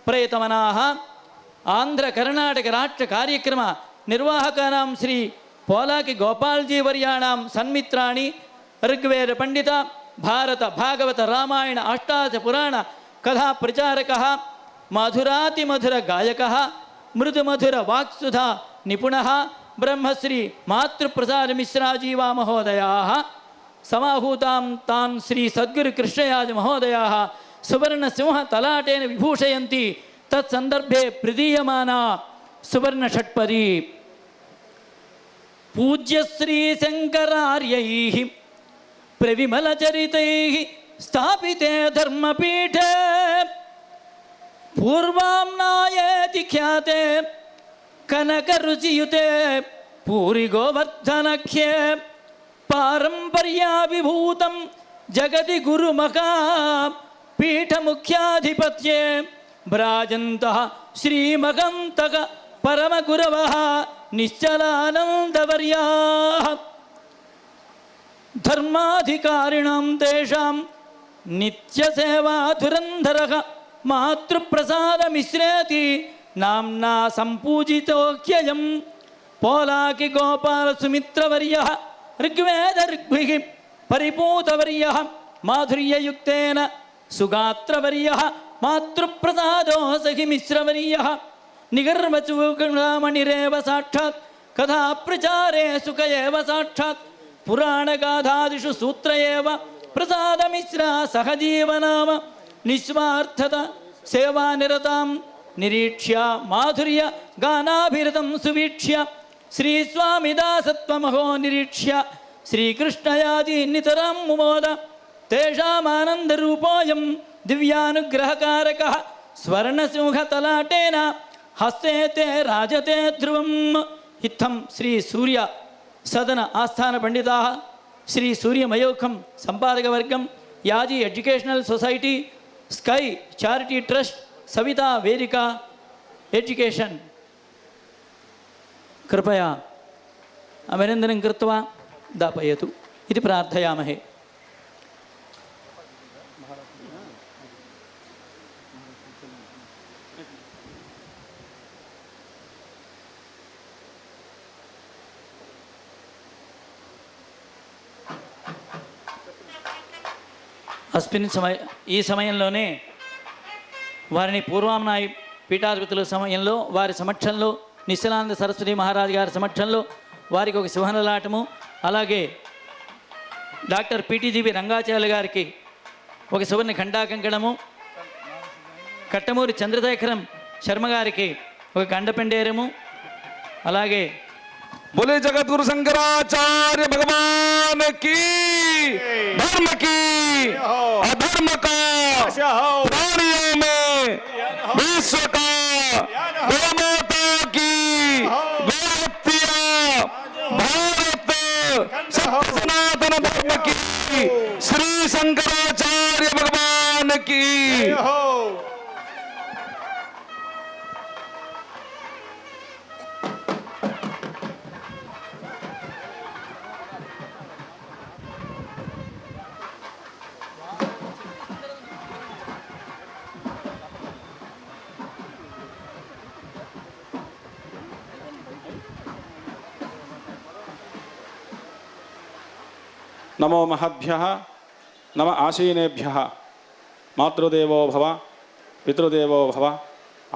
प्रयतमनाः आंध्र कर्नाटक राष्ट्र कार्यक्रम निर्वाहकानां श्री पोलाकि गोपाल्जी वर्याणां सन्मित्राणि ऋग्वेद पंडित भारत भागवत रामायण अष्टादश पुराण कथा प्रचारकः मधुरातिमधुर गायकः मृदुमधुर वाक्सुधा निपुणः ब्रह्मश्री मातृप्रसाद मिश्राजीवा महोदयाः समाहूतां तान् श्री सद्गुरु कृष्णयाज महोदयाः सुवर्ण सिंह तलाटेन विभूषयन्ति तत्संदर्भे प्रदीयमाना सुवर्ण षट्पदी पूज्य श्री शंकरार्यैः प्रविमल चरितैः स्थापिते धर्मपीठे पूर्वाम्नायेति ख्याते कनक रुचियुते पूरी गोवर्धनख्ये पारंपर्याभिभूतं जगति गुरुमका पीठ मुख्याधिपत्ये भ्राजन्तः श्रीमगन्तक परमगुरवः निश्चलानन्दवर्याः धर्माधिकारिणां तेषां नित्यसेवा धुरन्धरः मातृप्रसादमिश्रेति नाम्ना सम्पूजितोऽख्ययं पोलाकि गोपालसुमित्रवर्यः ऋग्वेद ऋग्भिः परिपूतवर्यः माधुर्ययुक्तेन सुगात्रवर्यः मातृप्रसादो सखि मिश्रवर्यः निगर्वचूडामणिरेव साक्षात् कथा प्रचारे सुख एव साक्षात् पुराणगाथादिषु सूत्र एव प्रसादमिश्रा सहजीवनाम निस्वार्थता सेवानिरतां निरीक्ष्य माधुर्य गानाभिरतं सुवीक्ष्य श्रीस्वामिदासत्वमहो निरीक्ष्य श्रीकृष्णयादि नितरां मुमोद तेषामानन्दरूपोऽयं दिव्यानुग्रहकारकः स्वर्णसिंहतलाटेन हस्ते ते राजते ध्रुवम् इत्थं श्री सूर्य सदन आस्थान पंडिताः श्री सूर्यमयोखं संपादकवर्गं याजी educational society sky charity trust Savita Vedika education कृपया अभिनन्दनं कृत्वा दापयतु इति प्रार्थयामहे। अस्मिन् समय ఈ సమయంలోనే వారిని పూర్వామ్నాయ పీఠాధిపతుల సమయంలో వారి సమక్షంలో నిశ్చలానంద సరస్వతి మహారాజ్ గారి సమక్షంలో వారికి ఒక సింహలలాటము అలాగే డాక్టర్ పిటిజిబి రంగాచార్య గారికి ఒక సువర్ణ ఖండాకంకణము కట్టమూరి చంద్రశేఖరం శర్మ గారికి ఒక గండపెండేరము అలాగే बोले जगत गुरु शंकराचार्य भगवान की धर्म की अधर्म का प्राणियों में विश्व का गोमाता की गोहत्या भारत सनातन धर्म की श्री शंकराचार्य भगवान की नमो महद्भ्यः नम आशीनेभ्यः मातृदेवो भव पितृदेवो भव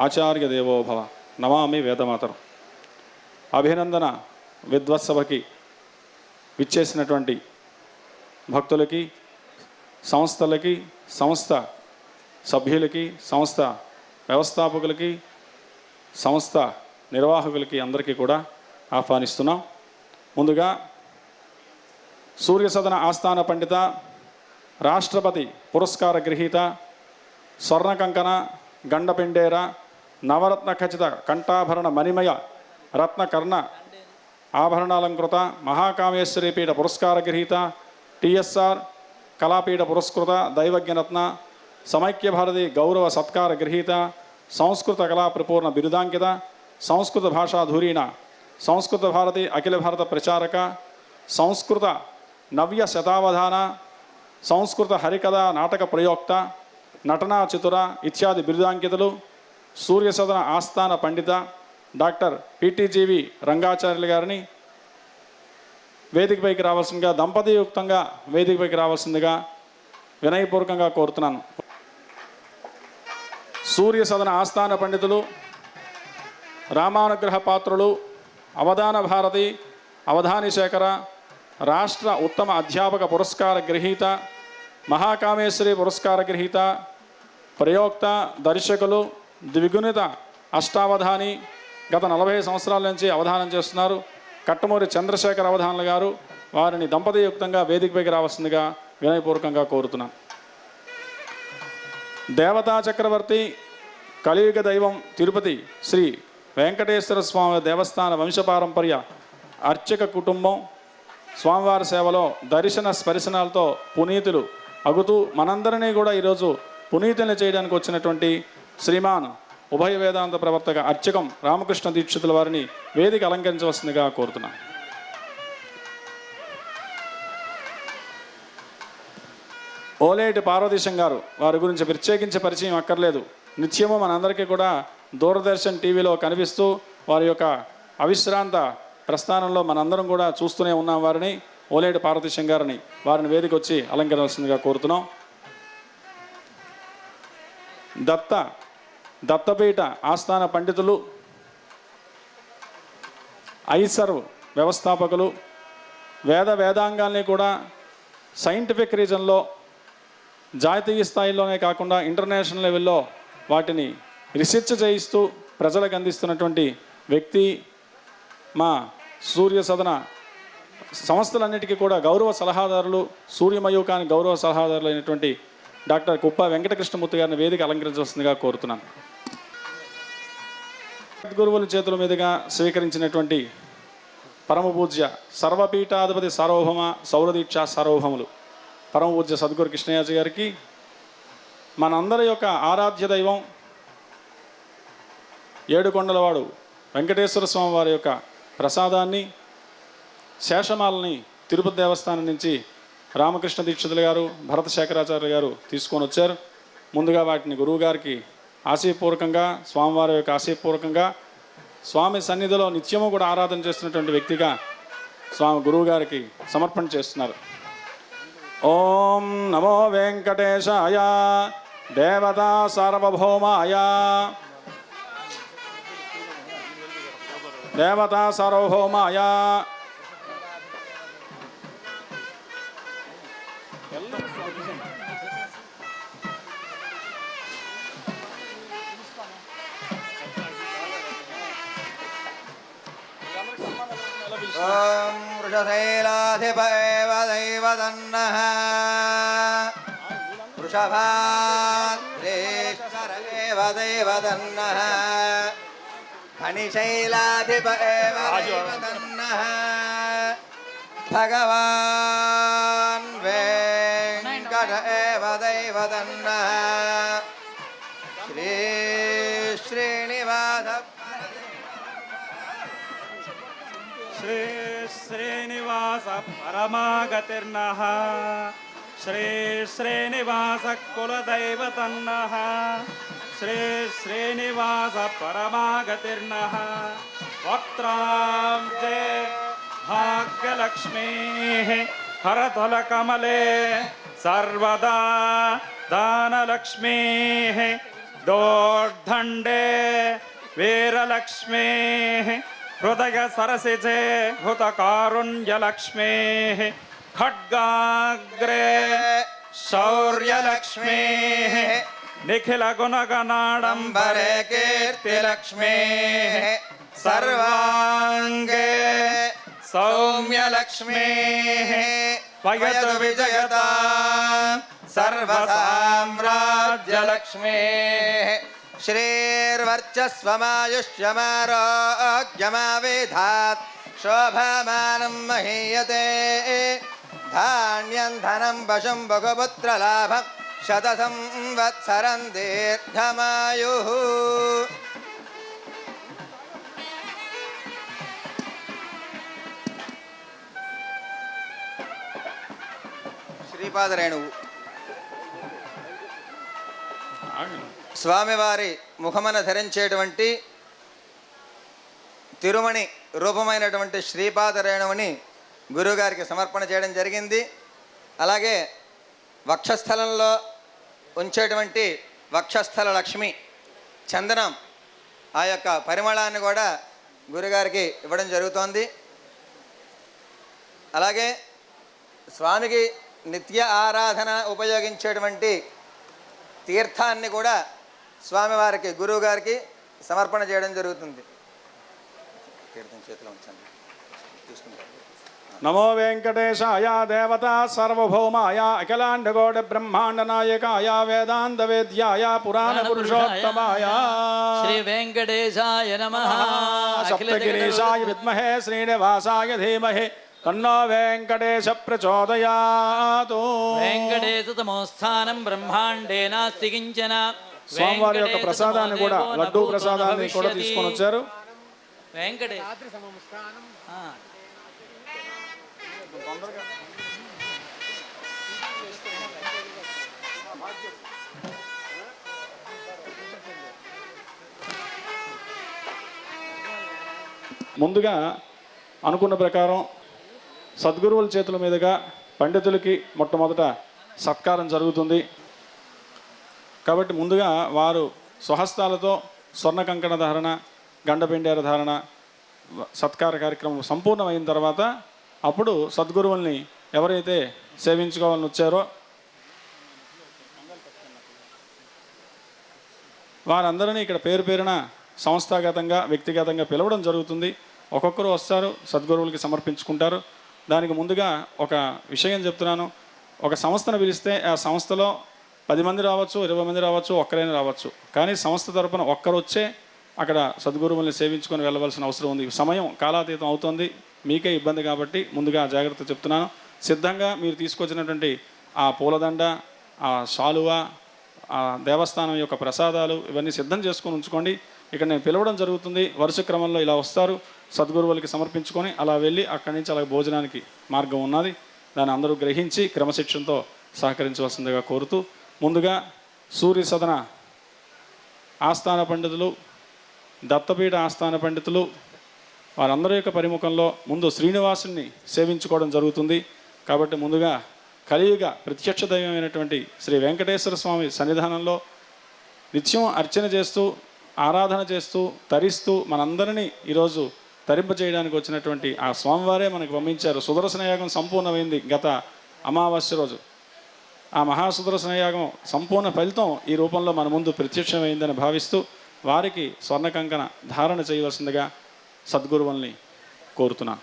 आचार्यदेवो भव नमामि वेदमातरम्। అభినందన విద్వత్సభకి విచ్చేసినటువంటి భక్తులకి సంస్థలకి సంస్థ సభ్యులకి సంస్థ వ్యవస్థాపకులకి సంస్థ నిర్వాహకులకి అందరికీ కూడా ఆహ్వానిస్తున్నాం. ముందుగా సూర్యసదన ఆస్థాన పండిత, రాష్ట్రపతి పురస్కార గ్రహీత, స్వర్ణ కంకణ గండపిండేర నవరత్న ఖచ్చిత కంఠాభరణ మణిమయ రత్నకర్ణ ఆభరణాలంకృత మహాకామేశ్వరి పీఠ పురస్కార గ్రహీత, టిఎస్ఆర్ కళాపీఠ పురస్కృత దైవజ్ఞరత్న, సమైక్య భారతి గౌరవ సత్కార గ్రహీత, సంస్కృత కళా పరిపూర్ణ బిరుదాంకిత, సంస్కృత భాషా ధురీణ, సంస్కృత భారతి అఖిల భారత ప్రచారక, సంస్కృత నవ్య శతావధాన, సంస్కృత హరికథ నాటక ప్రయోక్త, నటనా చతుర ఇత్యాది బిరుదాంకితులు, సూర్యసదన ఆస్థాన పండిత డాక్టర్ పిటిజీవి రంగాచార్యులు గారిని వేదికపైకి రావాల్సిందిగా, దంపతియుక్తంగా వేదికపైకి రావాల్సిందిగా వినయపూర్వకంగా కోరుతున్నాను. సూర్యసదన ఆస్థాన పండితులు, రామానుగ్రహ పాత్రులు, అవధాన భారతి అవధాని శేఖర రాష్ట్ర ఉత్తమ అధ్యాపక పురస్కార గ్రహీత, మహాకామేశ్వరి పురస్కార గ్రహీత, ప్రయోక్త, దర్శకులు, ద్విగుణిత అష్టావధాని, గత 40 సంవత్సరాల నుంచి అవధానం చేస్తున్నారు కట్టమూరి చంద్రశేఖర్ అవధానులు గారు. వారిని దంపతియుక్తంగా వేదికపైకి రావాల్సిందిగా వినయపూర్వకంగా కోరుతున్నాను. దేవతా చక్రవర్తి కలియుగ దైవం తిరుపతి శ్రీ వెంకటేశ్వర స్వామి దేవస్థాన వంశపారంపర్య అర్చక కుటుంబం స్వామివారి సేవలో దర్శన స్పర్శనాలతో పునీతులు అగుతూ మనందరినీ కూడా ఈరోజు పునీతుల్ని చేయడానికి వచ్చినటువంటి శ్రీమాన్ ఉభయ వేదాంత ప్రవర్తక అర్చకం రామకృష్ణ దీక్షితుల వారిని వేదిక అలంకరించవలసిందిగా కోరుతున్నాను. ఓలేటి పార్వతీశం గారు, వారి గురించి ప్రత్యేకించి పరిచయం అక్కర్లేదు. నిత్యము మనందరికీ కూడా దూరదర్శన్ టీవీలో కనిపిస్తూ వారి యొక్క అవిశ్రాంత ప్రస్థానంలో మనందరం కూడా చూస్తూనే ఉన్నాం వారిని. ఓలేటి పార్వతీశం గారిని వారిని వేదిక వచ్చి అలంకరించాల్సిందిగా కోరుతున్నాం. దత్తపీఠ ఆస్థాన పండితులు, ఐసర్వ్ వ్యవస్థాపకులు, వేదాంగాల్ని కూడా సైంటిఫిక్ రీజన్లో జాతీయ స్థాయిలోనే కాకుండా ఇంటర్నేషనల్ లెవెల్లో వాటిని రీసెర్చ్ చేయిస్తూ ప్రజలకు అందిస్తున్నటువంటి వ్యక్తి, మా సూర్య సదన సంస్థలన్నిటికీ కూడా గౌరవ సలహాదారులు, సూర్యమయూకాని గౌరవ సలహాదారులు అయినటువంటి డాక్టర్ కుప్ప వెంకటకృష్ణమూర్తి గారిని వేదిక అలంకరించవలసిందిగా కోరుతున్నాను. గురువుల చేతుల మీదుగా స్వీకరించినటువంటి పరమపూజ్య సర్వపీఠాధిపతి సార్వభౌమ సౌరదీక్ష సార్వభౌములు పరమపూజ్య సద్గురు కృష్ణయాజీ గారికి, మనందరి యొక్క ఆరాధ్య దైవం ఏడుకొండలవాడు వెంకటేశ్వర స్వామి వారి యొక్క ప్రసాదాన్ని, శేషమాలని తిరుపతి దేవస్థానం నుంచి రామకృష్ణ దీక్షితులు గారు, భరత శేఖరాచార్య గారు తీసుకొని వచ్చారు. ముందుగా వాటిని గురువు గారికి ఆశయపూర్వకంగా, స్వామివారి యొక్క ఆశయపూర్వకంగా స్వామి సన్నిధిలో నిత్యము కూడా ఆరాధన చేస్తున్నటువంటి వ్యక్తిగా స్వామి గురువు గారికి సమర్పణ చేస్తున్నారు. ఓం నమో వెంకటేశాయ దేవతా సార్వభౌమాయ దేవతా సార్వభౌమాయ ఓం వృషశైలాధిప ఏవ దైవతన్నః వృషభాద్రేశ్వర ఏవ దైవతన్నః ఫణిశైలాధిప ఏవ దైవతన్నః భగవాన్ వెంకట ఏవ దైవతన్నః శ్రీ శ్రీనివాస శ్రీ శ్రీనివాస పరమాగతిర్నః శ్రీ శ్రీనివాస కులదైవతన్నః శ్రీ శ్రీనివాస పరమాగతిర్నః వక్త్రాంబే భాగ్యలక్ష్మీ హరతలకమలే సర్వదా దానలక్ష్మీ దోర్దండే వీరలక్ష్మీ హృదయ సరసిజే హృతకారుణ్యలక్ష్మీ ఖడ్గాగ్రే శౌర్యలక్ష్మీ నిఖిల గుణగణాడంబరే కీర్తిలక్ష్మీః సర్వాంగే సౌమ్యలక్ష్మీః వయతు విజయతా సర్వసామ్రాజ్యలక్ష్మీః శ్రీర్వర్చస్వమాయుష్యమారోగ్యమావిధాత్ శోభమానం మహీయతే ధాన్యం ధనం వశం బహుపుత్రలాభం శత సంవత్సరం దీర్ఘమాయుః. శ్రీపాదరేణువు స్వామివారి ముఖమున ధరించేటువంటి తిరుమణి రూపమైనటువంటి శ్రీపాదరేణువుని గురువుగారికి సమర్పణ చేయడం జరిగింది. అలాగే వక్షస్థలంలో ఉంచేటువంటి వక్షస్థల లక్ష్మి చందనం ఆ యొక్క పరిమళాన్ని కూడా గురుగారికి ఇవ్వడం జరుగుతోంది. అలాగే స్వామికి నిత్య ఆరాధన ఉపయోగించేటువంటి తీర్థాన్ని కూడా స్వామివారికి గురువుగారికి సమర్పణ చేయడం జరుగుతుంది. తీర్థం చేతిలో ఉంచండి, తీసుకుంటారు. నమో వెంకటేశాయ దేవతా సార్వభౌమాయ అఖిలాండగోడ బ్రహ్మాండ నాయకాయ వేదాంత వేద్యాయ పురాణ పురుషోత్తమాయ శ్రీ వెంకటేశాయ నమః. సప్తగిరీశాయ విద్మహే శ్రీనివాసాయ ధీమహి తన్నో వెంకటేశ ప్రచోదయాతు. వెంకటేశ తమోస్థానం బ్రహ్మాండే నాస్తి కించన. స్వామివారి యొక్క ప్రసాదాన్ని కూడా లడ్డూ ప్రసాదాన్ని కూడా తీసుకొని వచ్చారు. వెంకటేశ ముందుగా అనుకున్న ప్రకారం సద్గురువుల చేతుల మీదుగా పండితులకి మొట్టమొదట సత్కారం జరుగుతుంది. కాబట్టి ముందుగా వారు స్వహస్తాలతో స్వర్ణ కంకణ ధారణ, గండపెండేర ధారణ, సత్కార కార్యక్రమం సంపూర్ణమైన తర్వాత అప్పుడు సద్గురువుల్ని ఎవరైతే సేవించుకోవాలని వచ్చారో వారందరినీ ఇక్కడ పేరు పేరున సంస్థాగతంగా వ్యక్తిగతంగా పిలవడం జరుగుతుంది. ఒక్కొక్కరు వస్తారు, సద్గురువులకి సమర్పించుకుంటారు. దానికి ముందుగా ఒక విషయం చెప్తున్నాను. ఒక సంస్థను పిలిస్తే ఆ సంస్థలో 10 మంది రావచ్చు, 20 మంది రావచ్చు, ఒక్కరైనా రావచ్చు. కానీ సంస్థ తరపున ఒక్కరు వచ్చే అక్కడ సద్గురువుల్ని సేవించుకొని వెళ్ళవలసిన అవసరం ఉంది. సమయం కాలాతీతం అవుతుంది, మీకే ఇబ్బంది కాబట్టి ముందుగా జాగ్రత్త చెప్తున్నాను. సిద్ధంగా మీరు తీసుకొచ్చినటువంటి ఆ పూలదండ, ఆ శాలువ, ఆ దేవస్థానం యొక్క ప్రసాదాలు ఇవన్నీ సిద్ధం చేసుకొని ఉంచుకోండి. ఇక్కడ నేను పిలవడం జరుగుతుంది. వరుస క్రమంలో ఇలా వస్తారు, సద్గురువులకి సమర్పించుకొని అలా వెళ్ళి అక్కడి నుంచి అలా భోజనానికి మార్గం ఉన్నది. దాన్ని అందరూ గ్రహించి క్రమశిక్షణతో సహకరించవలసిందిగా కోరుతూ, ముందుగా సూర్య సదన ఆస్థాన పండితులు, దత్తపీఠ ఆస్థాన పండితులు వారందరి యొక్క పరిముఖంలో ముందు శ్రీనివాసుని సేవించుకోవడం జరుగుతుంది. కాబట్టి ముందుగా కలియుగ ప్రత్యక్ష దైవమైనటువంటి శ్రీ వెంకటేశ్వర స్వామి సన్నిధానంలో నిత్యం అర్చన చేస్తూ, ఆరాధన చేస్తూ, తరిస్తూ మనందరినీ ఈరోజు తరింపజేయడానికి వచ్చినటువంటి ఆ స్వామివారే మనకు పంపించారు. సుదర్శన యాగం సంపూర్ణమైంది గత అమావాస్య రోజు. ఆ మహాసుదర్శన యాగం సంపూర్ణ ఫలితం ఈ రూపంలో మన ముందు ప్రత్యక్షమైందని భావిస్తూ వారికి స్వర్ణ కంకణ ధారణ చేయవలసిందిగా సద్గురువుల్ని కోరుతున్నాను.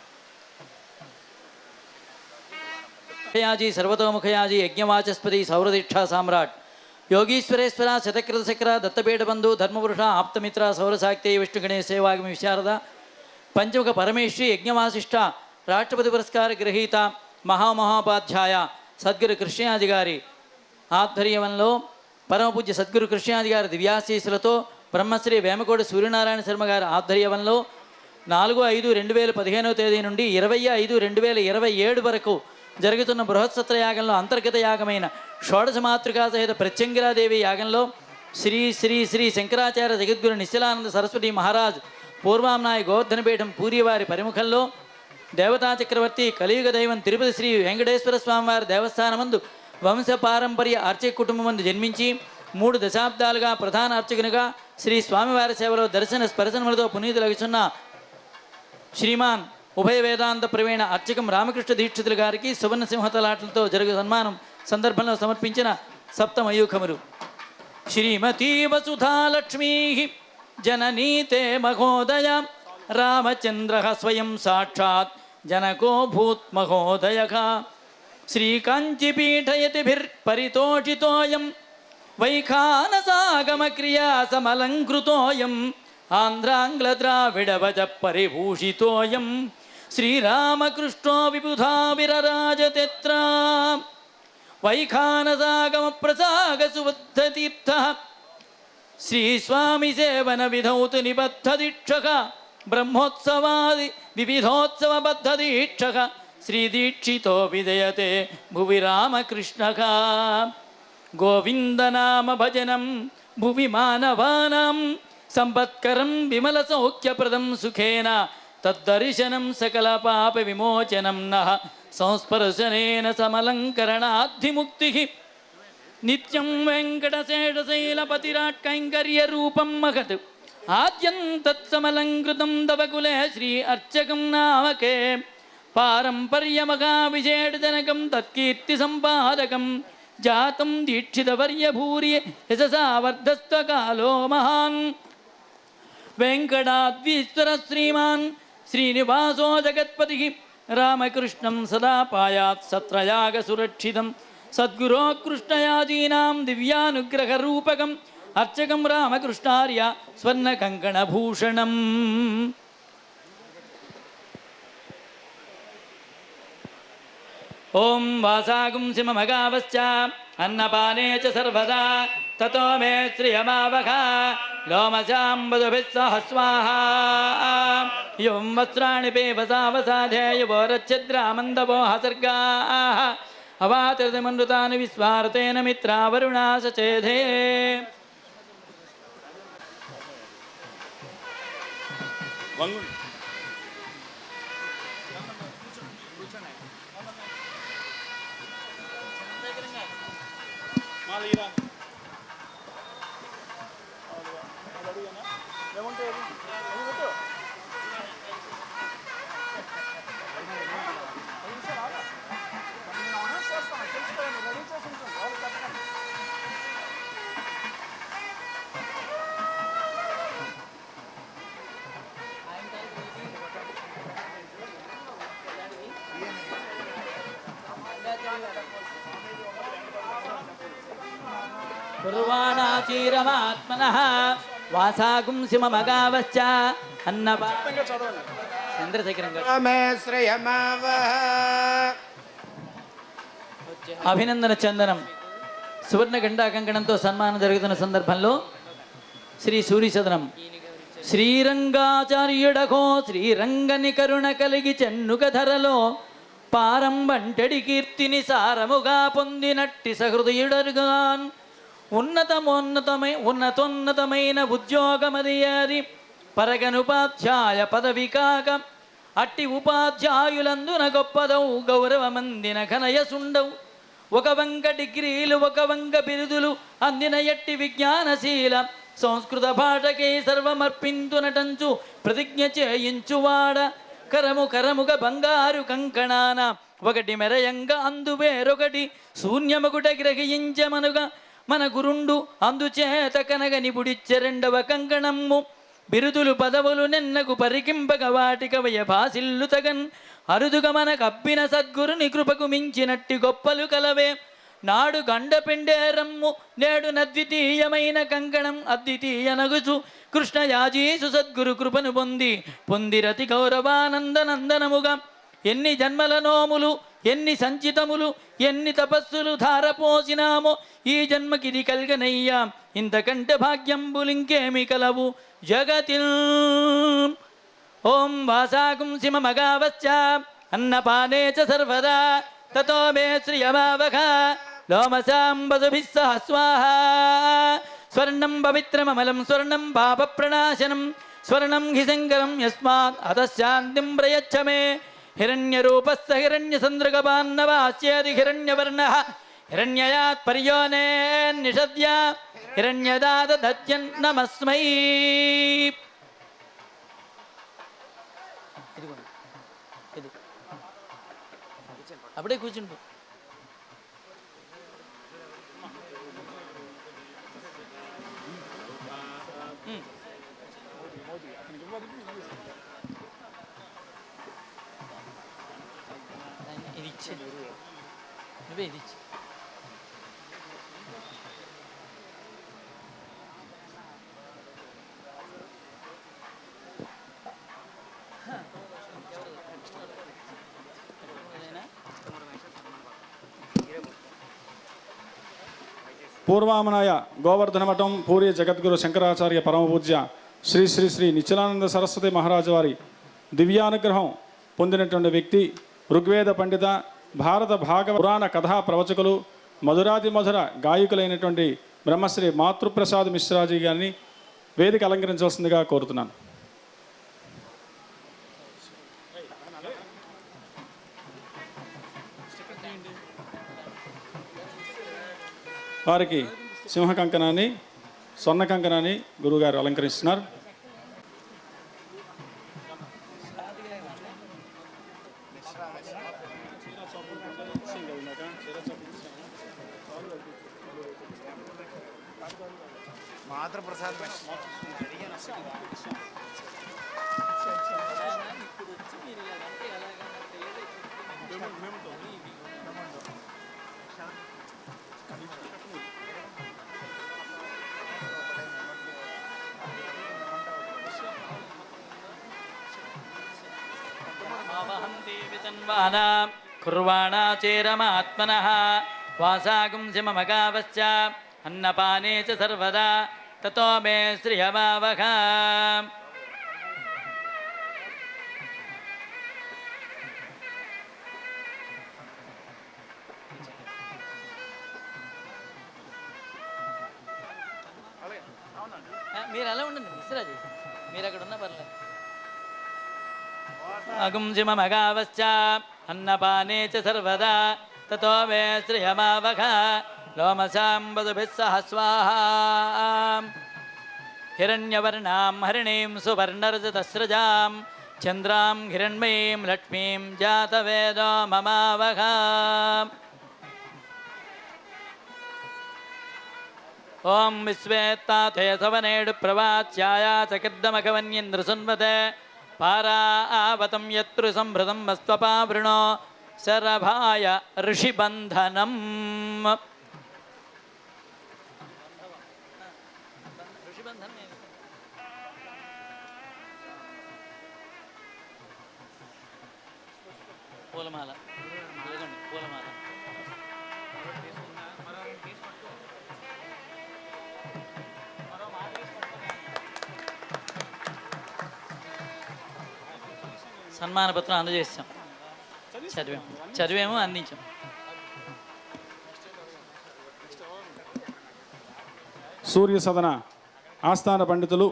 ముఖయాజీ సర్వతోముఖయాజీ యజ్ఞవాచస్పతి సౌరదీక్షా సామ్రాట్ యోగీశ్వరేశ్వర శతకృత చక్ర దత్తపీఠ బంధు ధర్మపురుష ఆప్తమిత్ర సౌరసాక్తే విష్ణుగణేశ సేవాగమి విశారద పంచముఖ పరమేశ్వరి యజ్ఞవాసిష్ట రాష్ట్రపతి పురస్కార గ్రహీత మహామహోపాధ్యాయ సద్గురు కృష్ణయాజి గారి ఆధ్వర్యంలో పరమపూజ్య సద్గురు కృష్ణయాజి గారి దివ్యాశీస్సులతో బ్రహ్మశ్రీ వేమకోడి సూర్యనారాయణ శర్మ గారి ఆధ్వర్యంలో 4/5/2015 తేదీ నుండి 20/5/2027 వరకు జరుగుతున్న బృహత్సత్ర యాగంలో అంతర్గత యాగమైన షోడశ మాతృకా సహిత ప్రత్యంగిరాదేవి యాగంలో శ్రీ శ్రీ శ్రీ శంకరాచార్య జగద్గురు నిశ్చలానంద సరస్వతి మహారాజ్ పూర్వాంనాయ గోవర్ధనపీఠం పూరివారి పరిముఖంలో దేవతా చక్రవర్తి కలియుగ దైవం తిరుపతి శ్రీ వెంకటేశ్వర స్వామివారి దేవస్థానమందు వంశ పారంపర్య అర్చక కుటుంబమందు జన్మించి 3 దశాబ్దాలుగా ప్రధాన అర్చకునిగా శ్రీ స్వామివారి సేవలో దర్శన స్పర్శనములతో పునీతులగుచున్న శ్రీమాన్ ఉభయ వేదాంత ప్రవీణ అర్చకం రామకృష్ణ దీక్షితులు గారికి సువర్ణ సింహతలాటలతో జరుగు సన్మానం సందర్భంలో సమర్పించిన సప్తమయూఖములు. శ్రీమతీ వసుధాలక్ష్మీ జననీ తే మహోదయ రామచంద్ర స్వయం సాక్షాత్ జనకో భూత్ మహోదయ శ్రీకాంచిపీఠయతిభిర్పరితోషితోయం వైఖానసాగమక్రియా సమలంకృతోయం ఆంధ్రాంగ్లద్రావిడవచ పరిభూషితోయం శ్రీరామకృష్ణో విబుధా విరరాజతెత్ర వైఖానసాగమ ప్రసాగ సుబద్ధతీర్థ శ్రీస్వామి సేవన విధౌతు నిబద్ధ దీక్షక బ్రహ్మోత్సవాది వివిధోత్సవబద్ధ దీక్షక శ్రీదీక్షితో విజయతే భువి రామకృష్ణక గోవిందనామ భజనం భువి మానవానాం సంపత్కరం విమల సౌఖ్యప్రదం సుఖేన తద్దర్శనం సకల పాప విమోచనం నః సంస్పర్శనేన సమలంకరణాద్ధిముక్తి నిత్యం వెంకటశేషశైలపతిరాట్ కైంకర్య రూపం మహత్ ఆద్యం తత్సమలంకృతం దవకులే శ్రీ అర్చకం నామకే పారంపర్యమగావిషేడజనకం తత్కీర్తి సంపాదకం జాతం దీక్షితవర్య భూరి యశసా వర్ధస్వకాలో మహాన్ వెంకటాద్రీశ్వర శ్రీమాన్ శ్రీనివాసో జగత్పతి రామకృష్ణం సదా పాయాత్ సత్రయాగ సురక్షితం సద్గురో కృష్ణయాదీనాం దివ్యానుగ్రహరూపకం అర్చకం రామకృష్ణార్య స్వర్ణకంకణభూషణం. ఓం వాసాగుంసిమగావశ్చ అన్నపానే చ సర్వదా తతో మే శ్రియమావహ లోమశాంబదుభిः సహ స్వాహా యం వస్త్రాణి పేవసావసాధేయువోరచ్ఛద్రామందవో హసర్గాః అవాతృతిమనృతాని విస్వార్తేన మిత్రావరుణా సచేధే. పూర్వాణాచీరమాత్మనః వాసాగుంసిమగావశ్చ అన్నపా అభినందన చందనం సువర్ణ గండా కంకణంతో సన్మానం జరుగుతున్న సందర్భంలో శ్రీ సూర్యసదనం శ్రీరంగాచార్యుడకో శ్రీరంగని కరుణ కలిగి చెన్నుక ధరలో పారం వంటడి కీర్తిని సారముగా పొందినట్టి సహృదయుడరుగాన్ ఉన్నతోన్నతమైన ఉద్యోగమదియారి పరగనుపాధ్యాయ పదవి కాక అట్టి ఉపాధ్యాయులందున గొప్పదవు గౌరవమందిన ఘనయసుండవు ఒక వంక డిగ్రీలు ఒక వంక బిరుదులు అందిన ఎట్టి విజ్ఞానశీల సంస్కృత భాషకే సర్వమర్పింతునటంచు ప్రతిజ్ఞ చేయించువాడ కరముగ బంగారు కంకణాన ఒకటి మెరయంగ అందు వేరొకటి శూన్యమగుట గ్రహించమనుగా మన గురుండు అందుచేత కనగ నిపుడిచ్చే రెండవ కంకణమ్ము బిరుదులు పదవులు నెన్నకు పరికింపక వాటిక వయభాసిల్లు తగన్ అరుదుగా మన కబ్బిన సద్గురుని కృపకు మించినట్టి గొప్పలు కలవే నాడు గండ పిండేరమ్ము నేడు నద్వితీయమైన కంకణం అద్వితీయ నగుచు కృష్ణయాజీసు సద్గురు కృపను పొందిరతి గౌరవానందనందనముగా ఎన్ని జన్మల నోములు ఎన్ని సంచితములు ఎన్ని తపస్సులు ధారపోసినామో ఈ జన్మకిది కల్గనయ్యా ఇంతకంటే భాగ్యంబులింకేమి కలవు జగతిల్. ఓం వాసాగుంసిమగావశ్చ అన్నపానే చ సర్వదా తతో మే శ్రియమావహ లోమశాంబదుభిः సహ స్వాహా స్వర్ణం పవిత్రమమలం స్వర్ణం పాప ప్రణాశనం స్వర్ణం హి శంకరం యస్మాత్ అతశాంతిం ప్రయచ్చ మే హిరణ్యరూపస్స హిరణ్యసంద్రగపాన్నవాస్యేది హిరణ్యవర్ణః హిరణ్యయాత్ పర్యోనే నిషద్య హిరణ్యదాత దత్యన్ నమస్మై. అప్పుడే కూర్చుంటూ నువ్వే ఇది ఇచ్చి. పూర్వామనాయ గోవర్ధన మఠం పూరి జగద్గురు శంకరాచార్య పరమపూజ్య శ్రీ శ్రీ శ్రీ నిత్యానంద సరస్వతి మహారాజు వారి దివ్యానుగ్రహం పొందినటువంటి వ్యక్తి, ఋగ్వేద పండిత, భారత భాగవత పురాణ కథా ప్రవచకులు, మధురాది మధుర గాయకులైనటువంటి బ్రహ్మశ్రీ మాతృప్రసాద్ మిశ్రాజీ గారిని వేదిక అలంకరించవలసిందిగా కోరుతున్నాను. వారికి సింహ కంకణాన్ని, స్వర్ణ కంకణాన్ని గురువుగారు అలంకరిస్తున్నారు. కుర్వాణా చేరమాత్మనః వాసాగుంసిమమగావశ్చ అన్నపానే చ సర్వదా తతో మే శ్రియమావహ. మీరు అలా ఉండండి మిశ్రాజీ, మీరు అక్కడ ఉన్న పర్లేదు. అగుంసిమమగావశ్చ అన్నపానే చ సర్వదా తతో మే శ్రియమావహ. లోమసాం వధుభిः సహ స్వాహా. హిరణ్యవర్ణాం హరిణీం సువర్ణరజతస్రజాం చంద్రాం హిరణ్మయీం లక్ష్మీం జాతవేదో మమావహ. ఓం విశ్వేత్తాథే సవనేడు ప్రవాచ్యాయా చకిర్దమకవన్యేంద్రసున్వతే పారావతం యత్రు సంభృతం వస్త్వపావృణో శరభాయ ఋషిబంధనం. పూలమాల పూలమాల సన్మాన పత్రం అందజేస్తాం. చదివేమో అందించాం. సూర్య సదన ఆస్థాన పండితులు,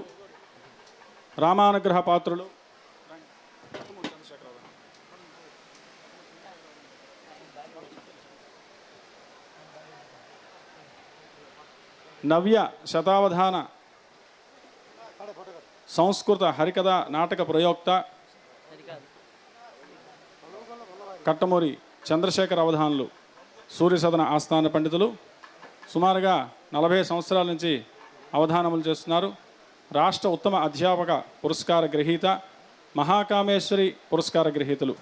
రామానుగ్రహ పాత్రులు, నవ్య శతావధాన సంస్కృత హరికథ నాటక ప్రయోక్త కట్టమూరి చంద్రశేఖర్ అవధానులు, సూర్య సదన ఆస్థాన పండితులు, సుమారుగా 40 సంవత్సరాల నుంచి అవధానములు చేస్తున్నారు. రాష్ట్ర ఉత్తమ అధ్యాపక పురస్కార గ్రహీత, మహాకామేశ్వరి పురస్కార గ్రహీతలు.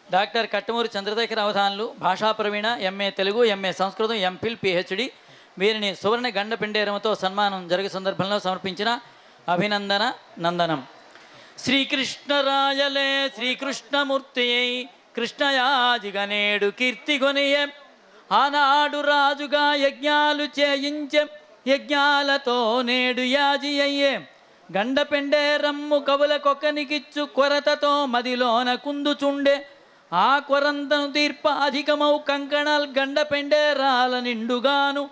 డాక్టర్ కట్టమూరి చంద్రశేఖర్ అవధానులు భాషా ప్రవీణ, ఎంఏ తెలుగు, ఎంఏ సంస్కృతం, ఎంఫిల్, పిహెచ్డి. వీరిని సువర్ణ గండ పిండేరముతో సన్మానం జరిగే సందర్భంలో సమర్పించిన అభినందన నందనం. శ్రీకృష్ణరాయలే శ్రీకృష్ణమూర్తి కృష్ణయాజిగనేడు కీర్తిగొనియే ఆనాడు రాజుగా యజ్ఞాలు చేయించే యజ్ఞాలతో నేడు యాజి అయ్యే గండపెండే రమ్ము కవులకొక్కనికిచ్చు కొరతతో మదిలోన కుందుచుండే ఆ కొరంతను తీర్ప అధికమౌ కంకణాల్ గండపెండే రాల నిండుగాను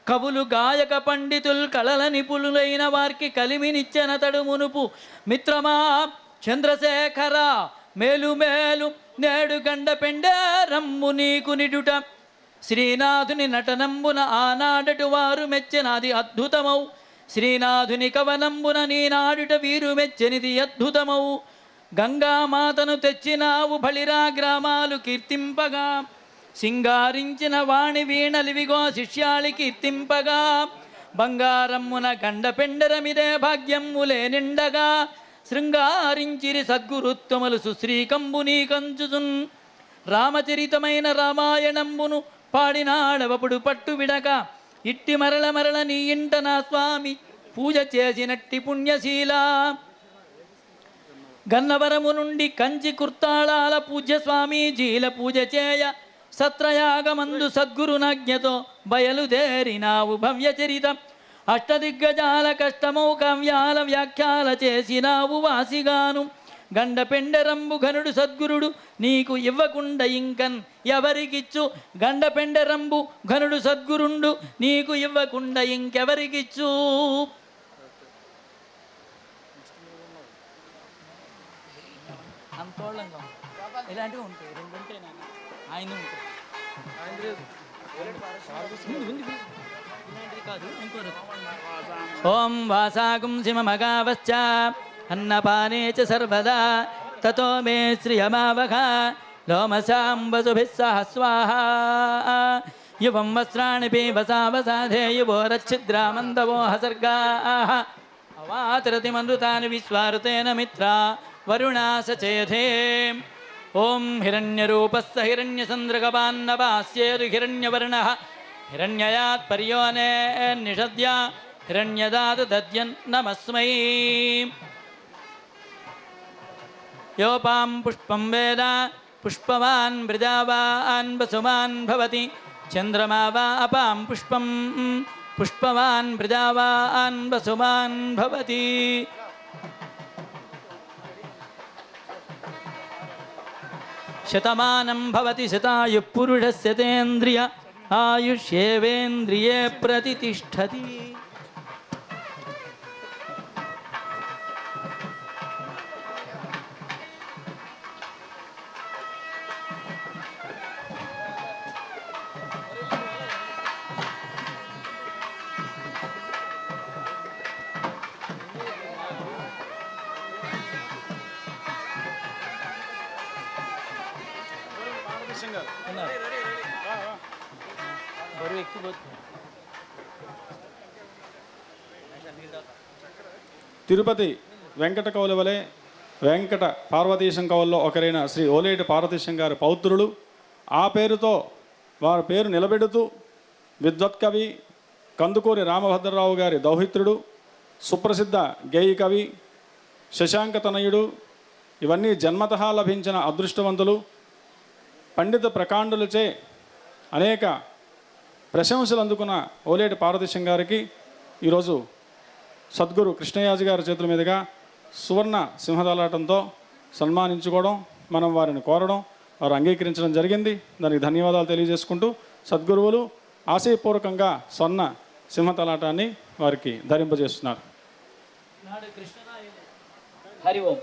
కవులు గాయక పండితులు కళల నిపుణులైన వారికి కలిమినిచ్చెనతడు మునుపు మిత్రమా చంద్రశేఖర మేలు మేలు నేడు గండపెండే రమ్ము నీకు నిడుట శ్రీనాథుని నటనంబున ఆనాడటు వారు మెచ్చెనది అద్భుతమౌ శ్రీనాథుని కవనంబున నీనాడుట వీరు మెచ్చెనిది అద్భుతమౌ గంగామాతను తెచ్చినావు బళిరా గ్రామాలు కీర్తింపగా సింగారించిన వాణి వీణలివిగో శిష్యాళి కీర్తింపగా బంగారమ్మున గండపెండరమిదే భాగ్యమ్ములే నిండగా శృంగారించిరి సద్గురుత్వములు సుశ్రీకంబు నీ కంచుచున్ రామచరితమైన రామాయణంబును పాడినాడవపుడు పట్టు విడక ఇట్టి మరల మరల నీ ఇంట నా స్వామి పూజ చేసినట్టి పుణ్యశీల. గన్నవరము నుండి కంచి కుర్తాళాల పూజ్య స్వామీజీల పూజ చేయ సత్రయాగమందు సద్గురునాజ్ఞతో బయలుదేరినావు భవ్యచరితం. అష్టదిగ్గజాల కష్టమౌ కావ్యాల వ్యాఖ్యాల చేసినావు వాసిగాను. గండ పెండరంబు ఘనుడు సద్గురుడు నీకు ఇవ్వకుండా ఇంకన్ ఎవరికిచ్చు. గండ పెండరంబు ఘనుడు సద్గురుండు నీకు ఇవ్వకుండా ఇంకెవరికిచ్చు. అంతోళంగా ఇలాంటివి ఉంటాయి, రెండు ఉంటాయి నాన్న, ఆయన ఉంటాయి. ఓం వాసాగుం సిమమగావశ్చ అన్నపానే చ సర్వదా తతో మే శ్రియమావహ లోమసాంబసుభిः సహ స్వాహా. యువం వస్త్రాణి పీవసావసాధే యువోరచ్ఛిద్రామందవో హసర్గాః అవాతరతిమనృతాని విశ్వారుతేన మిత్రా వరుణా సచేధే. ఓం హిరణ్యరూపస్స హిరణ్యచంద్రగపాన్నపాస్యేర్హిరణ్యవర్ణః హిరణ్యయాత్ పర్యోనే నిషద్య హిరణ్యదాత దద్యన్ నమస్మై. యోపాం పుష్పం వేద పుష్పవాన్ ప్రజావాన్ వసుమాన్ భవతి చంద్రమా వా అపాం పుష్పం పుష్పవాన్ ప్రజావాన్ వసుమాన్ భవతి. శతమానం భవతి శతాయుః పురుషస్య తేంద్రియ ఆయుష్యేవేంద్రియే ప్రతిష్ఠతి. తిరుపతి వెంకట కవుల వలె వెంకట పార్వతీశం కవుల్లో ఒకరైన శ్రీ ఓలేటి పార్వతీశం గారి పౌత్రులు. ఆ పేరుతో వారి పేరు నిలబెడుతూ విద్వత్కవి కందుకూరి రామభద్రరావు గారి దౌహిత్రుడు, సుప్రసిద్ధ గేయి కవి శశాంక తనయుడు. ఇవన్నీ జన్మతః లభించిన అదృష్టవంతులు. పండిత ప్రకాండులచే అనేక ప్రశంసలు అందుకున్న ఓలేటి పార్వతీశం గారికి ఈరోజు సద్గురు కృష్ణయాజి గారి చేతుల మీదుగా సువర్ణ సింహదలాటంతో సన్మానించుకోవడం, మనం వారిని కోరడం, వారు అంగీకరించడం జరిగింది. దానికి ధన్యవాదాలు తెలియజేసుకుంటూ సద్గురువులు ఆశయపూర్వకంగా స్వర్ణ సింహతలాటాన్ని వారికి ధరింపజేస్తున్నారు. హరి ఓం.